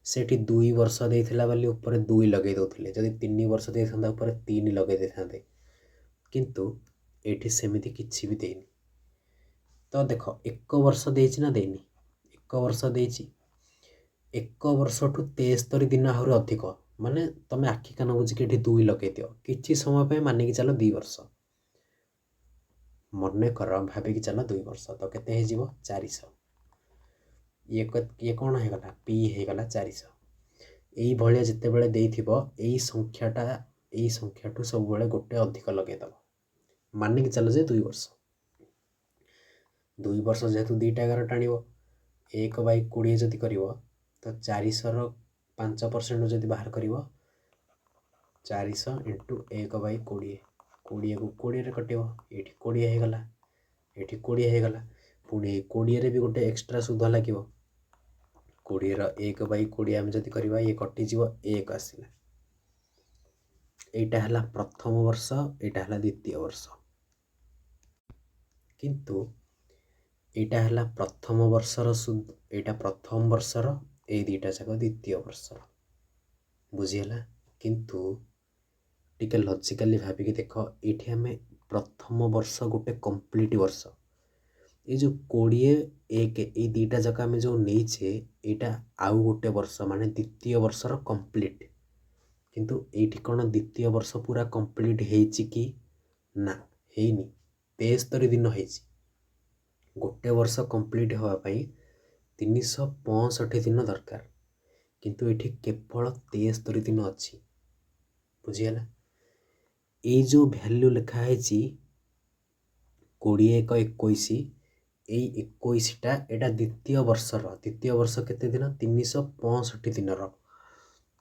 सेठी 2 वर्ष देइथिला बाली ऊपर 2 लगे दउथिले जदि 3 वर्ष देइथांदा ऊपर 3 लगे देइथांदे किंतु एठी सेमिति किछि भी देइनी। तो देख 1 वर्ष देइछि ना देइनी 1 वर्ष देइछि 1 वर्ष ठू 73 दिन आहुरी अधिक माने तमे आखि कान बुझिक एठी 2 लगे दियो किछि समय पे मानिक चलो 2 वर्ष मन कर भाविक चलो 2 वर्ष तो केते हे जिवो 400 ये कौन है गला पी है गला 400 यही भाया जिते बड़े देइथिबो एई संख्या ठू सब बड़े गोटे अधिक लगे दब मानिक चलो जे 2 वर्ष 2 ବର୍ଷ ଯେହେତୁ 2ଟା 11 ଟାଣିବ 1/20 ଯଦି କରିବ ତ 400ର 5% ଯଦି ବାହାର କରିବ 400 × 1/20 20କୁ 20ରେ କଟିବ ଏଇଠି 20 ହେଇଗଲା ଏଇଠି 20 ହେଇଗଲା ପୁଣି 20ରେ ବି ଗୋଟେ ଏକ୍ସଟ୍ରା ସୁଧ ଲାଗିବ 20ର 1/20 ଆମେ ଯଦି କରିବା ଇଏ କଟିଯିବ 1 ଆସିଲା। এইটা ହେଲା ପ୍ରଥମ ବର୍ଷ এইଟା ହେଲା ଦ୍ୱିତୀୟ ବର୍ଷ କିନ୍ତୁ এইଟା ହେଲା ପ୍ରଥମ ବର୍ଷର ସୁଧ এইଟା ପ୍ରଥମ ବର୍ଷର ଏଇ ଦୁଇଟା ଯାକ ଦ୍ୱିତୀୟ ବର୍ଷର ବୁଝିହେଲା। କିନ୍ତୁ ଟିକେ ଲଜିକାଲି ଭାବିକି ଦେଖ ଏଇଠି ଆମେ ପ୍ରଥମ ବର୍ଷ ଗୋଟେ କମ୍ପ୍ଲିଟ୍ ବର୍ଷ এই ଯେଉଁ 20 1 এই ଦୁଇଟା ଯାକ ଆମେ ଯେଉଁ ନେଇଛେ ଏଇଟା ଆଉ ଗୋଟେ ବର୍ଷ ମାନେ ଦ୍ୱିତୀୟ ବର୍ଷର କମ୍ପ୍ଲିଟ୍ କିନ୍ତୁ ଏଇଠି କ'ଣ ଦ୍ୱିତୀୟ ବର୍ଷ ପୁରା କମ୍ପ୍ଲିଟ୍ ହେଇଛି କି ନା ହେଇନି 73 ଦିନ ହେଇଛି। ଗୋଟେ ବର୍ଷ କମ୍ପ୍ଲିଟ୍ ହେବା ପାଇଁ 365 ଦିନ ଦରକାର କିନ୍ତୁ ଏଠି କେବଳ 73 ଦିନ ଅଛି ବୁଝିହେଲା। ଏଇ ଯେଉଁ ଭ୍ୟାଲ୍ୟୁ ଲେଖା ହେଇଛି 20 1 21 ଏଇ 21ଟା ଏଇଟା ଦ୍ୱିତୀୟ ବର୍ଷ କେତେ ଦିନ 365 ଦିନର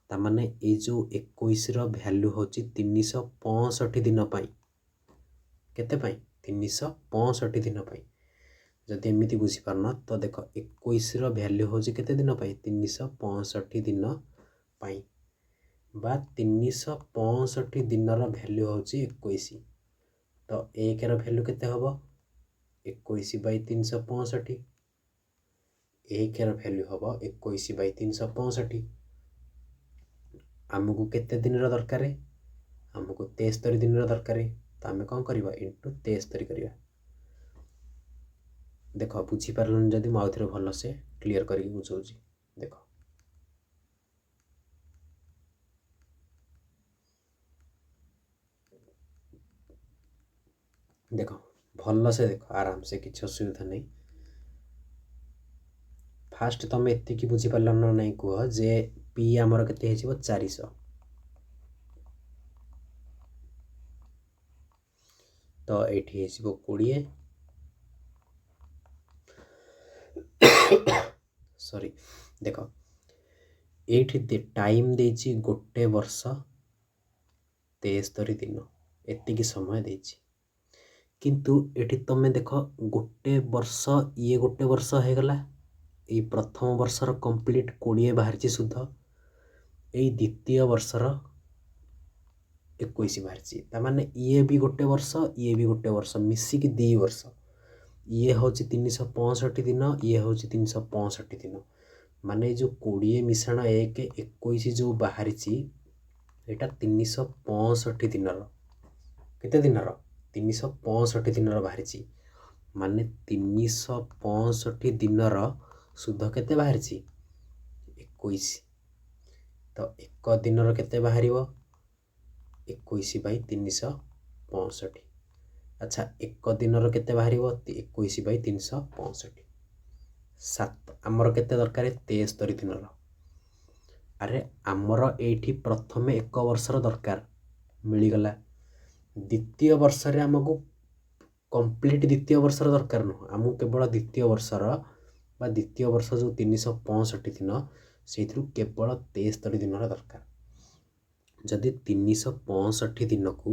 ତାମାନେ ଏଇ ଯେଉଁ 21ର ଭ୍ୟାଲ୍ୟୁ ହେଉଛି 365 ଦିନ ପାଇଁ କେତେ ପାଇଁ 365 ଦିନ ପାଇଁ ଯଦି ଏମିତି ବୁଝିପାରୁନ ତ ଦେଖ 21ର ଭ୍ୟାଲ୍ୟୁ ହେଉଛି କେତେ ଦିନ ପାଇଁ 365 ଦିନ ପାଇଁ ବା 365 ଦିନର ଭ୍ୟାଲ୍ୟୁ ହେଉଛି 21 ତ 1ର ଭ୍ୟାଲ୍ୟୁ କେତେ ହେବ 21/365 1ର ଭ୍ୟାଲ୍ୟୁ ହେବ 21/365 ଆମକୁ କେତେ ଦିନର ଦରକାର ଆମକୁ 73 ଦିନର ଦରକାର ତ ଆମେ କ'ଣ କରିବା ଇଣ୍ଟୁ 73 କରିବା। ଦେଖ ବୁଝିପାରିଲନି ଯଦି ମୁଁ ଆଉଥରେ ଭଲସେ କ୍ଲିଅର କରିକି ବୁଝାଉଛି ଦେଖ ଦେଖ ଭଲସେ ଦେଖ ଆରାମସେ କିଛି ଅସୁବିଧା ନାହିଁ। ଫାଷ୍ଟ ତମେ ଏତିକି ବୁଝିପାରିଲ ନା ନାହିଁ କୁହ ଯେ ପି ଆମର କେତେ ହେଇଯିବ 400 ତ ଏଇଠି ହେଇଯିବ 20 ସରି ଦେଖ ଏଇଠି ଟାଇମ୍ ଦେଇଛି ଗୋଟେ ବର୍ଷ 73 ଦିନ ଏତିକି ସମୟ ଦେଇଛି କିନ୍ତୁ ଏଠି ତମେ ଦେଖ ଗୋଟେ ବର୍ଷ ଇଏ ଗୋଟେ ବର୍ଷ ହେଇଗଲା ଏଇ ପ୍ରଥମ ବର୍ଷର କମ୍ପ୍ଲିଟ୍ 20 ବାହାରିଛି ସୁଧ ଏଇ ଦ୍ୱିତୀୟ ବର୍ଷର 21 ବାହାରିଛି ତାମାନେ ଇଏ ବି ଗୋଟେ ବର୍ଷ ଇଏ ବି ଗୋଟେ ବର୍ଷ ମିଶିକି 2 ବର୍ଷ ଇଏ ହେଉଛି 365 ଦିନ ଇଏ ହେଉଛି 365 ଦିନ ମାନେ ଯେଉଁ 20 ମିଶାଣ 1 21 ଯେଉଁ ବାହାରିଛି ଏଇଟା 365 ଦିନର କେତେ ଦିନର 365 ଦିନର ବାହାରିଛି ମାନେ 365 ଦିନର ସୁଧ କେତେ ବାହାରିଛି 21 ତ ଏକ ଦିନର କେତେ ବାହାରିବ 21/365 ଆଚ୍ଛା ଏକ ଦିନର କେତେ ବାହାରିବ 21/365 ଆମର କେତେ ଦରକାର 73 ଦିନର ଆରେ ଆମର ଏଇଠି ପ୍ରଥମେ ଏକ ବର୍ଷର ଦରକାର ମିଳିଗଲା ଦ୍ୱିତୀୟ ବର୍ଷରେ ଆମକୁ କମ୍ପ୍ଲିଟ୍ ଦ୍ୱିତୀୟ ବର୍ଷର ଦରକାର ନୁହଁ ଆମକୁ କେବଳ ଦ୍ୱିତୀୟ ବର୍ଷର ବା ଦ୍ୱିତୀୟ ବର୍ଷ ଯେଉଁ 365 ଦିନ ସେଇଥିରୁ କେବଳ 73 ଦିନର ଦରକାର ଯଦି 365 ଦିନକୁ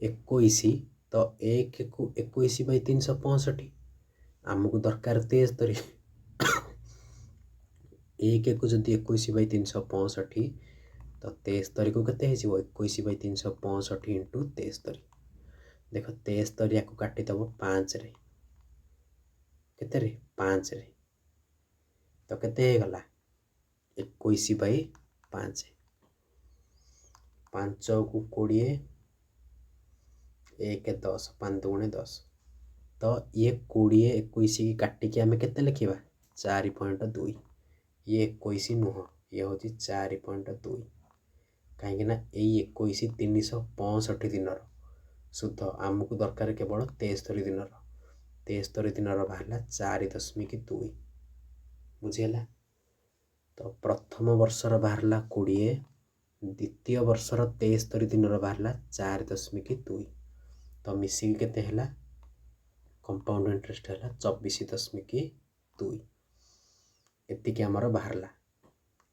21 ତ 1କୁ 21/365 ଆମକୁ ଦରକାର 73 1କୁ ଯଦି 21/365 ତ 73କୁ କେତେ ହେଇଯିବ 21/365 ଇଣ୍ଟୁ 73 ଦେଖ 73 ୟାକୁ କାଟିଦେବ 5ରେ କେତେରେ 5ରେ ତ କେତେ ହେଇଗଲା 21/5 5କୁ 20 1 10 5 ଦୁଗୁଣେ 10 ତ ଇଏ 20 21 କି କାଟିକି ଆମେ କେତେ ଲେଖିବା 4.2 ଇଏ 21 ନୁହଁ ଇଏ ହେଉଛି 4.2 କାହିଁକିନା ଏଇ 21 365 ଦିନର ସୁଧ ଆମକୁ ଦରକାର କେବଳ 73 ଦିନର 73 ଦିନର ବାହାରିଲା 4.2 ବୁଝିହେଲା ତ ପ୍ରଥମ ବର୍ଷର ବାହାରିଲା 20 ଦ୍ୱିତୀୟ ବର୍ଷର 73 ଦିନର ବାହାରିଲା 4.2 ତ ମିଶିକି କେତେ ହେଲା कंपाउंड इंटरेस्ट है 24.2 एतिकी आमर बाहरला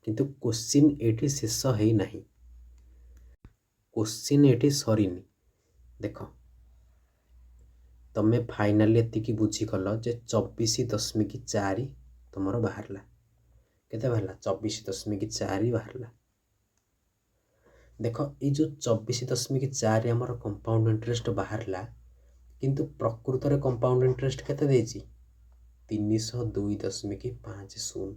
किंतु क्वेश्चन एठी शेष है नहीं क्वेश्चन एठी सरीनी देख तमें फाइनाली एतिकी बुझीगल जे 24.4 तुमर बाहरला केते बाहरला 24.4 बाहरला देख ये जो 24.4 आमर कंपाउंड इंटरेस्ट बाहरला किंतु प्रकृत रे कंपाउंड इंटरेस्ट केते देछि 302.50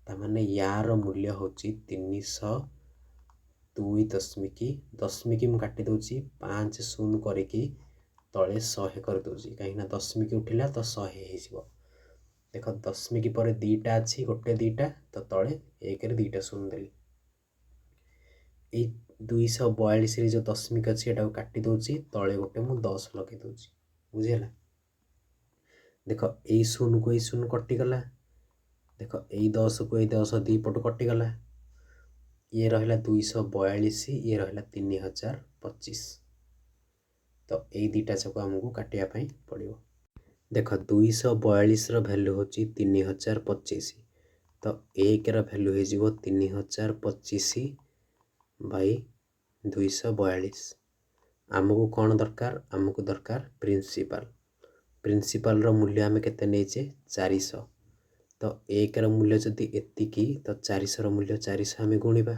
तामाने यार मूल्य होची 302 मु काटी दोची 50 करके तले 100 कर दोची कहीं ना दशमिक उठिला तो 100 हे जिवो देख दशमिक पर दीटा अच्छी गोटे दीटा तो तले एक रे दीटा शून्य देली ए 242 रे जो दशमिक अच्छी एटा काटी दोची तले गोटे मु 10 लगे दोची बुझिला देख यही शून्य को यही शून्य कटिगला देख यही 10 को यही 10 दी पट कटिगला ये रहा 242 ये रहा 3025 तो यही दीटा जाक आमको काटियापाई पड़ो देख 242 वैल्यू हूँ 3025 तो एक वैल्यू हो 3025 बाई 242 आमको कौन दरकार आमको दरकार प्रिंसिपल मूल्य आम केते नहींचे 400 तो एक मूल्य जदि एतिकी तो 400 मूल्य 400 आम गुणा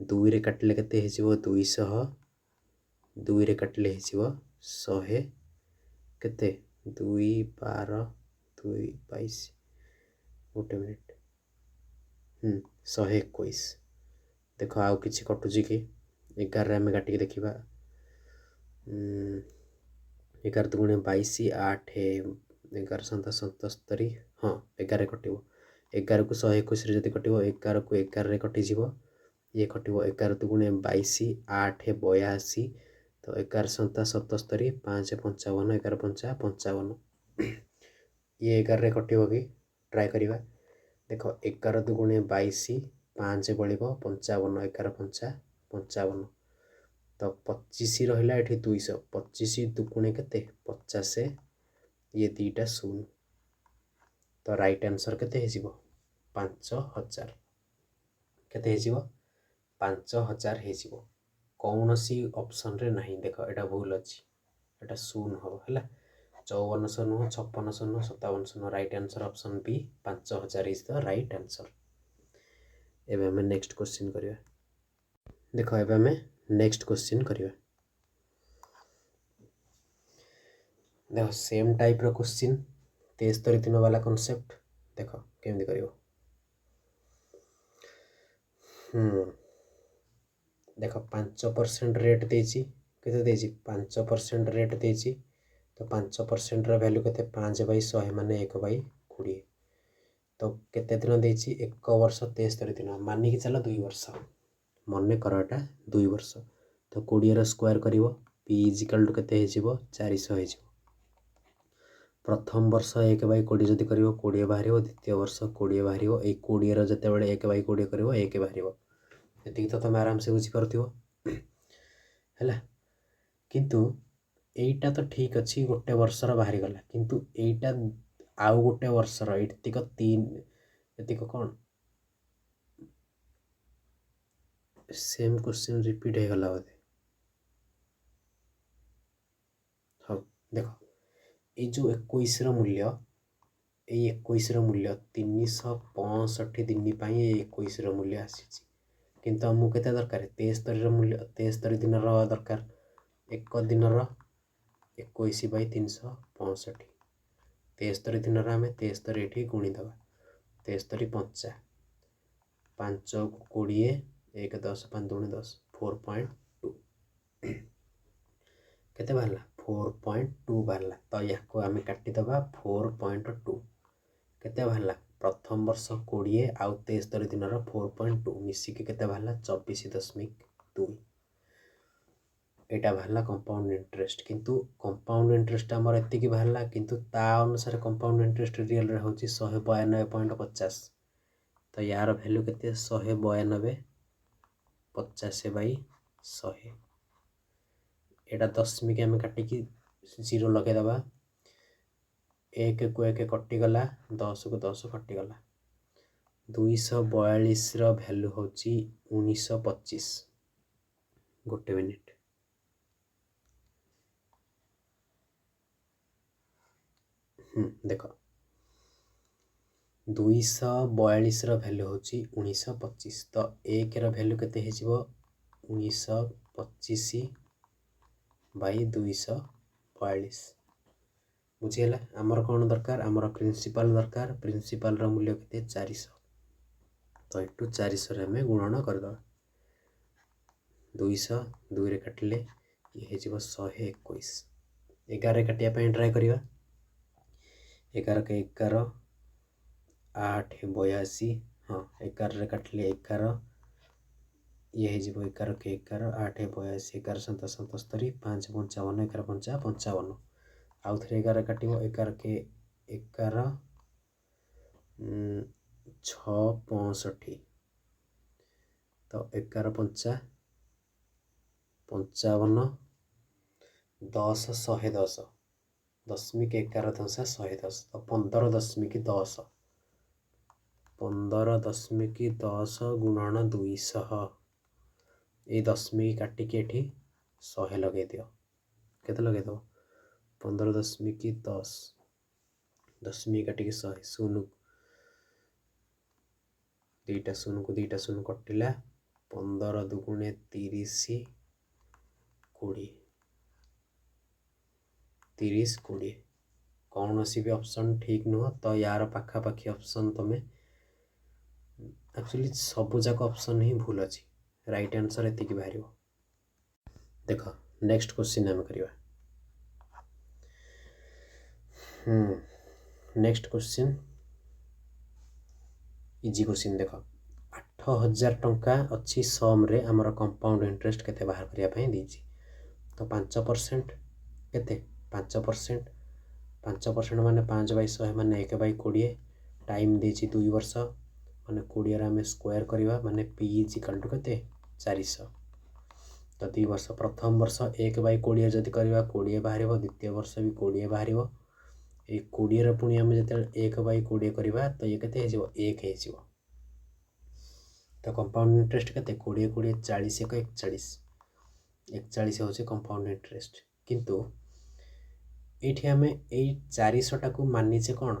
2 रे काटिले केते हो 200 2 रे काटिले हो 100 केते 2 12 2 22 गोटे मिनिट 121 देख आउ किसी कटुची कि 11 आम काटिक देखा 11 दुगुणे 22 8 11 सन्ता 77 हाँ 11 कटो 11 को 121 जब कटो 11 को 11 कटिज ये कटो 11 दुगुणे 22 8 82 तो 11 सन्ता 77 5 55 11 5 55 ये 11 कटो कि ट्राए करवा देख 11 दुगुणे 22 5 बड़ो 55 11 5 55 तो 25 रहा ये 200 25 दुगुणे के 50 ये दीटा शून्य तो राइट आंसर केते 5000 केते 5000 हो कौन सी ऑप्शन रे नहीं देख एटा भूल अच्छी एटा शून्य हम है 5400 नुह 5600 नुह 5700 right answer option B 5000 is the right answer एबे हमें नेक्स्ट क्वेश्चन करिया देख एबे हमें नेक्स्ट क्वेश्चन करिया देख सेम टाइप रो क्वेश्चन 73 दिन वाला कॉन्सेप्ट देख केमि करियो देख 5% रेट देछि केते देछि 5% रेट देछि तो 5% रो वैल्यू केते 5/100 माने 1/20 तो केते दिन देछि 1 वर्ष 73 दिन मानि कि चला 2 वर्ष मन कर एटा 2 वर्ष तो 20 रो स्क्वायर करिवो p = केते हेजिवो 400 हेजिवो प्रथम वर्ष 1/20 जदि करिवो 20 बाहर द्वितीय वर्ष 20 बाहर ए 20 रो जते बेले 1/20 करिवो 1 बाहर एतिक तो तुम आराम से बुझी पारथिवो हैला किंतु एटा तो ठीक अच्छी गोटे वर्षर बाहरी गला किंतु एटा आउ गोटे वर्षर एतिक 3 एतिक कौन सेम क्वेश्चन रिपीट हो गला बोधे हाँ देख ये जो 21 मूल्य ये 21 मूल्य 365 दिन 21 मूल्य आसी किंतु आमको केते दरकार 73 मूल्य 73 दिन दरकार एक दिन 21/365 73 दिन आम 73 ये गुणीदे 73 5 5 को 20 1 10 5 2 10 4.2 केते बाहरला 4.2 बाहरला तो या को आम काटिदबा 4.2 केते बाहरला प्रथम वर्ष 20 आउ 73 दिन 4.2 मिसिकी केते बाहरला 24.2 एटा बाहरला कंपाउंड इंटरेस्ट किंतु कंपाउंड इंटरेस्ट आमर एतिकी बाहरला किंतु ता अनुसार कंपाउंड इंटरेस्ट रियल रे होची 192.50 तो यार वैल्यू केते 192/50 एटा दशमिक आम काटिकी 0 लगे दबा एक को एक कटिगला 10 को 10 कटिगला 242 भैल्यू हूँ 1925 गोटे मिनिट देख 242 भैल्यू हूँ 1925 तो एक भैल्यू केते हो 1925 बाई 242 बुझीगला आमर कौन दरकार आमर प्रिंसिपल दरकार प्रिंसिपल मूल्य केते 400 तो एटू 400 आम गुणन करदे 200 2 रे काटिले ये हो 121 11 काटिया ट्राए करिवा 11 के 11 8 82 हाँ 11 काटिले 11 ये हो 11 के 11 8 82 11 7 77 5 55 11 5 55 आउ थे 11 काट 11 के 11 6 65 तो 11 5 55 10 110 दशमिक 11 दशा 110 तो 15.10 15.10 गुणन 200 ये दशमिक काटिक ये 100 लगे दियो केते लगे दो 15.10 दशमिक काटिक 100 शून्य दुईटा शून्य को दुईटा शून्य कटिला 15 दुगुणे 30 20 30 20 कौन सी भी ऑप्शन ठीक नुह तो यार पाखापाखी ऑप्शन तुम एक्चुअली सब जाक ऑप्शन ही भूल अच्छी राइट आंसर एतिक बाहर देख नेक्स्ट क्वेश्चन आम करवा नेक्स्ट क्वेश्चन इजी क्वेश्चन देख 8000 टंका अच्छी सम रे आमर कंपाउंड इंटरेस्ट केते बाहर करने देछि तो 5% केते 5% 5% माने 5/100 माने 1/20 टाइम देछि 2 वर्ष माने 20 आम स्क्वायर करवा माने पी इज इक्वल टू केते 400 तो 2 वर्ष प्रथम वर्ष 1/20 जदि करवा 20 बाहर द्वितीय वर्ष भी 20 बाहर ये 20 पुणी आम जो 1/20 करवा तो ये केते 1 हो तो कंपाउंड इंटरेस्ट केते 20 20 40 1 41 41 हूँ कंपाउंड इंटरेस्ट किंतु ये आम यही 400 टाक मानिचे कौन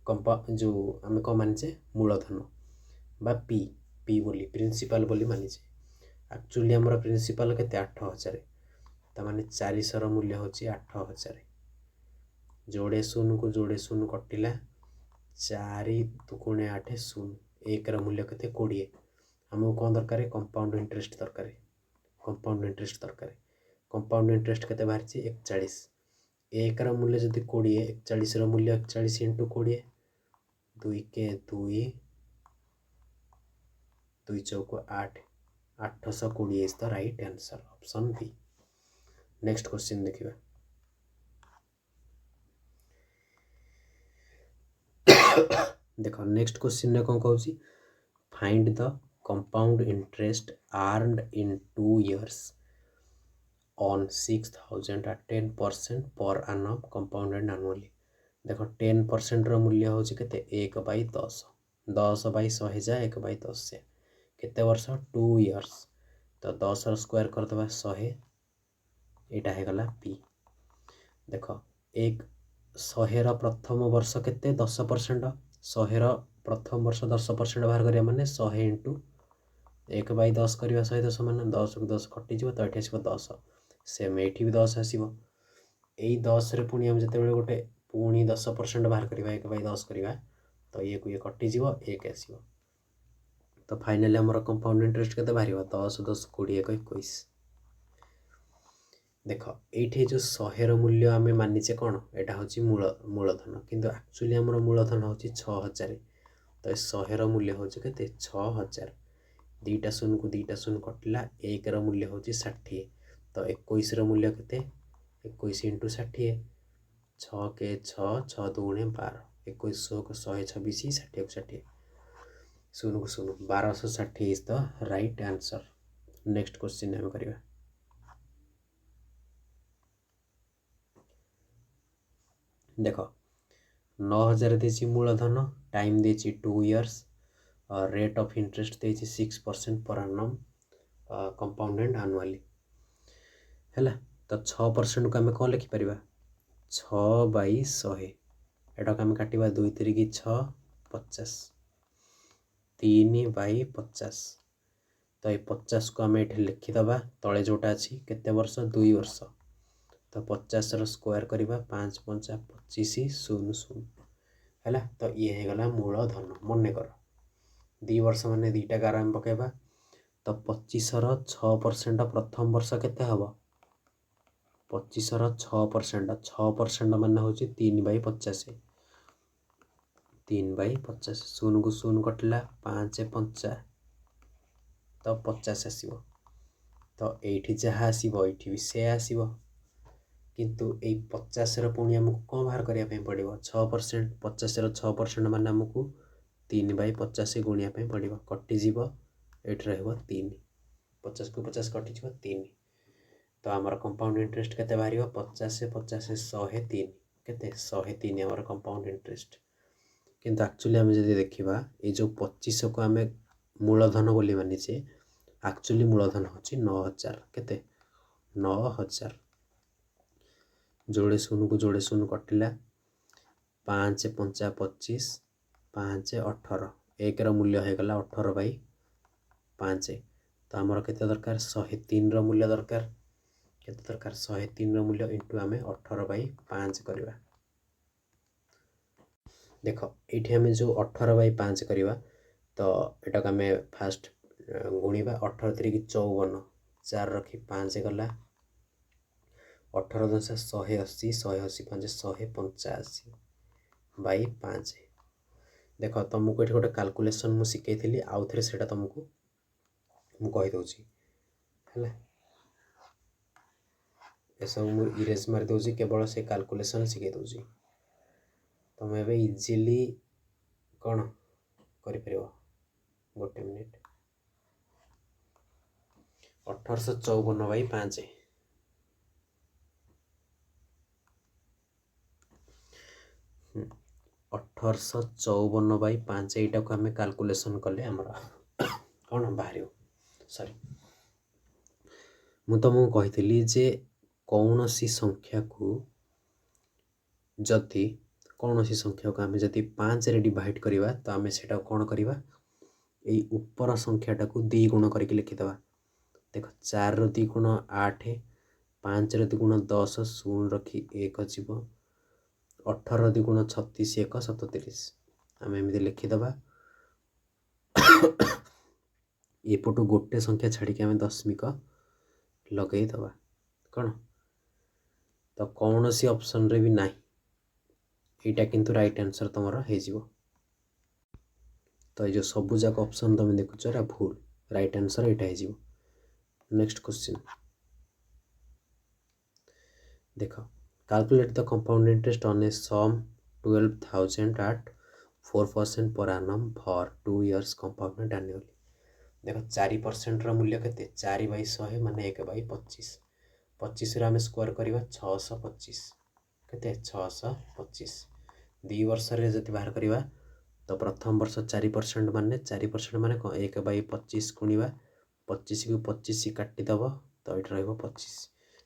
कंपा जो आम कौन मानिचे मूलधन बा पी पी बोली प्रिंसिपल बोली मानिचे एक्चुअली आमर प्रिंसिपल केते 8000 ताने 400 मूल्य हूँ 8000 जोड़े शून्य को जोड़े शून्य कटिला 4 दुगुणे 8 शून्य 1 मूल्य केते 20 आमको कौन दरकार कंपाउंड इंटरेस्ट दरकार कंपाउंड इंटरेस्ट केते बाहर 41 1 मूल्य जदि 20 41 मूल्य 41 इंटू 20 2 के 2 2 चौक 8 820 is the right answer option B next question देखिए देखो नेक्स्ट क्वेश्चन ने कौन कहूँ find the compound interest earned in 2 years on 6000 at 10% पर annum compounded annually देखो 10% मूल्य हूँ के 1/10 10/100 जाए 1/10 से केते वर्ष 2 years तो 10 स्क्वायर करदे 100 यहाँ होगला पी देख एक 100 प्रथम वर्ष केते 10% 100 प्रथम वर्ष 10% बाहर करिया माने 100 इंटू 1/10 करवा 110 माने 10 को 10 कटिज तो ये आसो 10 सेम ये भी 10 आसो यही 10 रे पुणी आम जिते गोटे पुणी 10% बाहर करवा 1/10 करवा तो ये को ये कटिज 1 आसो तो फाइनाली आमर कंपाउंड इंटरेस्ट केते बाहर 10 10 20 21 देख ये जो 100 मूल्य आम मानिचे कौन यहाँ हूँ मूलधन किंतु एक्चुअली आमर मूलधन हूँ 6000 तो 100 मूल्य हूँ के 6000 दुईटा शून्य को दुईटा शून्य कटिला 1 मूल्य हूँ 60 तो 21 मूल्य के 21 इंटू 60 6 के 6 6 दुगुणे 12 21 को 126 60 को 60 शून्य को शून्य 1260 is the right answer next question आम करवा देख 9000 ଦେଇଛି ମୂଳଧନ, ଟାଇମ୍ ଦେଇଛି 2 ଇୟର୍ସ, रेट ऑफ इंटरेस्ट देती 6% पर annum कंपाउंडेड आनुअली है। तो 6% को आम कौन लिखिपर 6/100 एटा को आम काटा 2 3 6 50 3/50। तो ये 50 को आम ये लिखिदबा तले जोटा अच्छी केते वर्ष 2 वर्ष। तो 50 स्क्वायर करवा 5 5 25 0 0 है। तो ये गला मूलधन मन कर 2 वर्ष मान 2टा गार आम पकेबा। तो 25 6% प्रथम वर्ष केते हम 25 6% मान हूँ 3/50 3/50 0 को 0 कटिला 5 5 तो 50 आसो। तो ये जहाँ आसो ये भी से आसो किंतु ये 50 पुणी आमको कौन बाहर करने पड़ो 6%। 50 6% मान आमको 3/50 गुणिया पड़ो कटिजीव ये रही 50 को 50 कटिज 3। तो आमर कंपाउंड इंटरेस्ट केते बाहर 50 50 103 केते 103 आमर कंपाउंड इंटरेस्ट। किंतु एक्चुअली आम जब देखा ये जो 25 को आम मूलधन बोली मानिचे एक्चुअली मूलधन हूँ 9000 केते 9000 जोड़े 0 को जोड़े 0 कटिला 5 5 25 5 18 एक मूल्य होगला 18/5। तो आमर केते दरकार 103 मूल्य दरकार केते दरकार 103 मूल्य इंटू आम 18/5 करवा। देख ये आम जो 18/5 करवा तो यहाँ को आम फास्ट गुणा 18 3 54 4 रखी 5 गला 18 10 180 180 5 185/5। देख तुमको ये गोटे कैलकुलेशन मुझे शिखई आउ थे से तुमको मुझे है ये सब मुझे इरेज मारी दूसरी केवल से कैलकुलेशन शिखई दूसरी तुम ए इजिली कौन कर गोटे मिनिट 1854/5 1854/5 यहाँ को आम कैलकुलेशन कले आमर कौन बाहर सॉरी मु तुमको कही जे कौन सी संख्या को जदि कौन सी संख्या को आम जदि 5 रे डिवाइड करवा तो आम से कौन करवा यही ऊपर संख्याटा को 2 गुण करके लिखिदे। देख 4 रो 2 गुण 8 5 रो 2 गुण 10 0 रखी 1 जीव 18 रो 2 गुण 36 1 37 आम एमती लिखिदे। एपटू गोटे संख्या छाड़ी आम दशमिक लगेदे कौन तो कौन सी ऑप्शन रे भी ना यहाँ किंतु राइट आंसर तुम हो। तो ये जो सबू जाक ऑप्शन तुम देखुच भूल राइट आंसर यहाँ हो। नेक्स्ट क्वेश्चन देख calculate the compound interest on a sum 12,000 at 4% पर annum for 2 years compounded annually. देख 4% मूल्य के 4/100 मान 1/25 25 आम स्क्वायर करवा 625 के 625 2 वर्ष जब बाहर करवा तो प्रथम वर्ष 4% मान 4% मान 1/25 गुणा 25 को 25 काटिदेव तो ये रही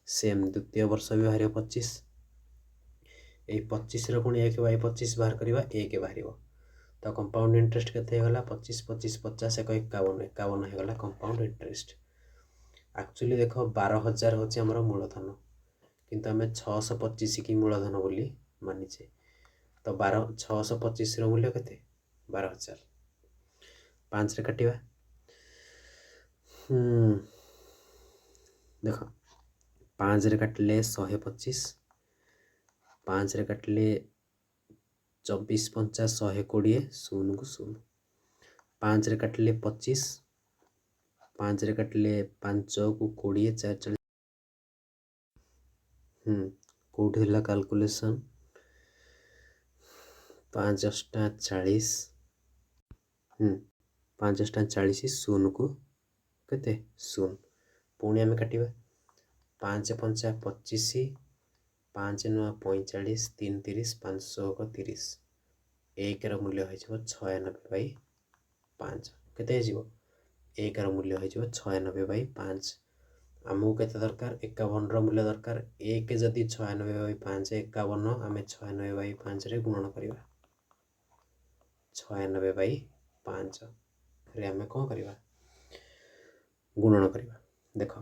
सेम द्वितीय वर्ष भी बाहर 25 यही 25 पुणी 1/25 बाहर करवा 1 बाहर। तो कंपाउंड इंटरेस्ट केते होगा 25 25 50 1 51 51 होगा कंपाउंड इंटरेस्ट। एक्चुअली देख 12,000 हूँ आम मूलधन किंतु आम 625 की मूलधन बोली मानिचे। तो 625 मूल्य के 12,000 5 रे काटिबा देख 5 रे काटिले 125 5 रे काटिले 24 50 120 0 को 0 5 रे काटिले 25 5 रे काटिले 5 को 20 4 कौटी थी कैलकुलेशन 5 * 40 5 * 40 0 को केते 0 पुणी आम काटिबा 5 5 25 5 9 45 3 30 500 30 1 ର ମୂଲ୍ୟ ହୋଇଯିବ 96/5 କେତେ ହେଇଯିବ 1 ର ମୂଲ୍ୟ ହୋଇଯିବ 96/5 ଆମକୁ କେତେ ଦରକାର 51 ର ମୂଲ୍ୟ ଦରକାର 1 ଯଦି 96/5 51 ଆମେ 96/5 ରେ ଗୁଣନ କରିବା 96/5 ରେ ଆମେ କ'ଣ କରିବା ଗୁଣନ କରିବା ଦେଖ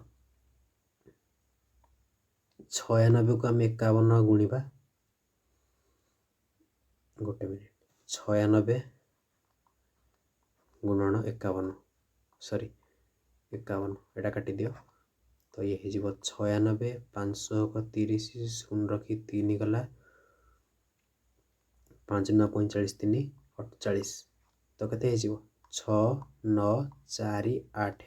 96 କୁ ଆମେ 51 ଗୁଣିବା ଗୋଟେ ମିନିଟ୍ 96 ଗୁଣନ 51 ସରି 51 ଏଇଟା କାଟିଦିଅ तो ये हो 96 530 शून्य रखी 3 गला 5 9 45 3 48 तो केते हो 6 9 4 8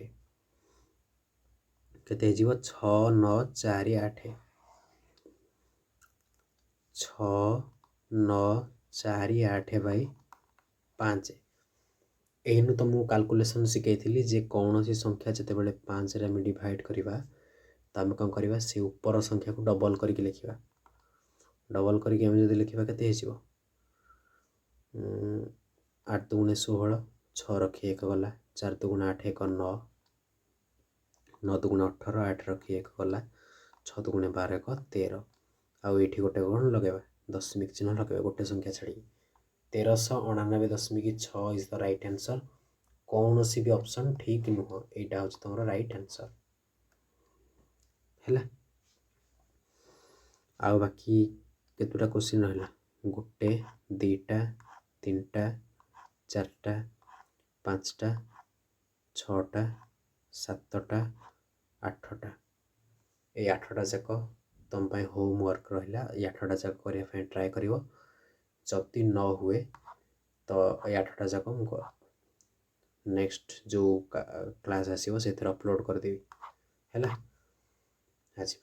केते हो 6 9 4 8 6 9 4 8 बाई 5 एनु तो मु कैलकुलेशन शिखई जे कौन सी संख्या जिते बड़े 5 रे आम डिवाइड करवा तो आम कौन करवा से ऊपर संख्या को डबल करके लिखा डबल करके आम जो लिखा के 8 दुगुणे 16 6 रखी 1 गला 4 दुगुणे 8 1 9 9 दुगुणे 18 8 रखी 1 गला 6 दुगुणे 12 1 13 आउ ये गोटे कौन लगे दशमिक चिन्ह लगे गोटे संख्या छाड़ी 1399.6 इज द राइट आंसर कौन सी भी ऑप्शन ठीक नुह यहाँ हूँ तुम राइट आंसर है आउ बाकी केतुटा क्वेश्चन रहा गोटे दीटा तीनटा चारटा पाँचटा छटा सातटा आठटा ये 8टा जाक तुम होमवर्क रहा 8टा जाक करने ट्राए कर जदि न हुए तो ये 8टा जाक नेक्स्ट जो क्लास आसो से अपलोड करदेवी है आज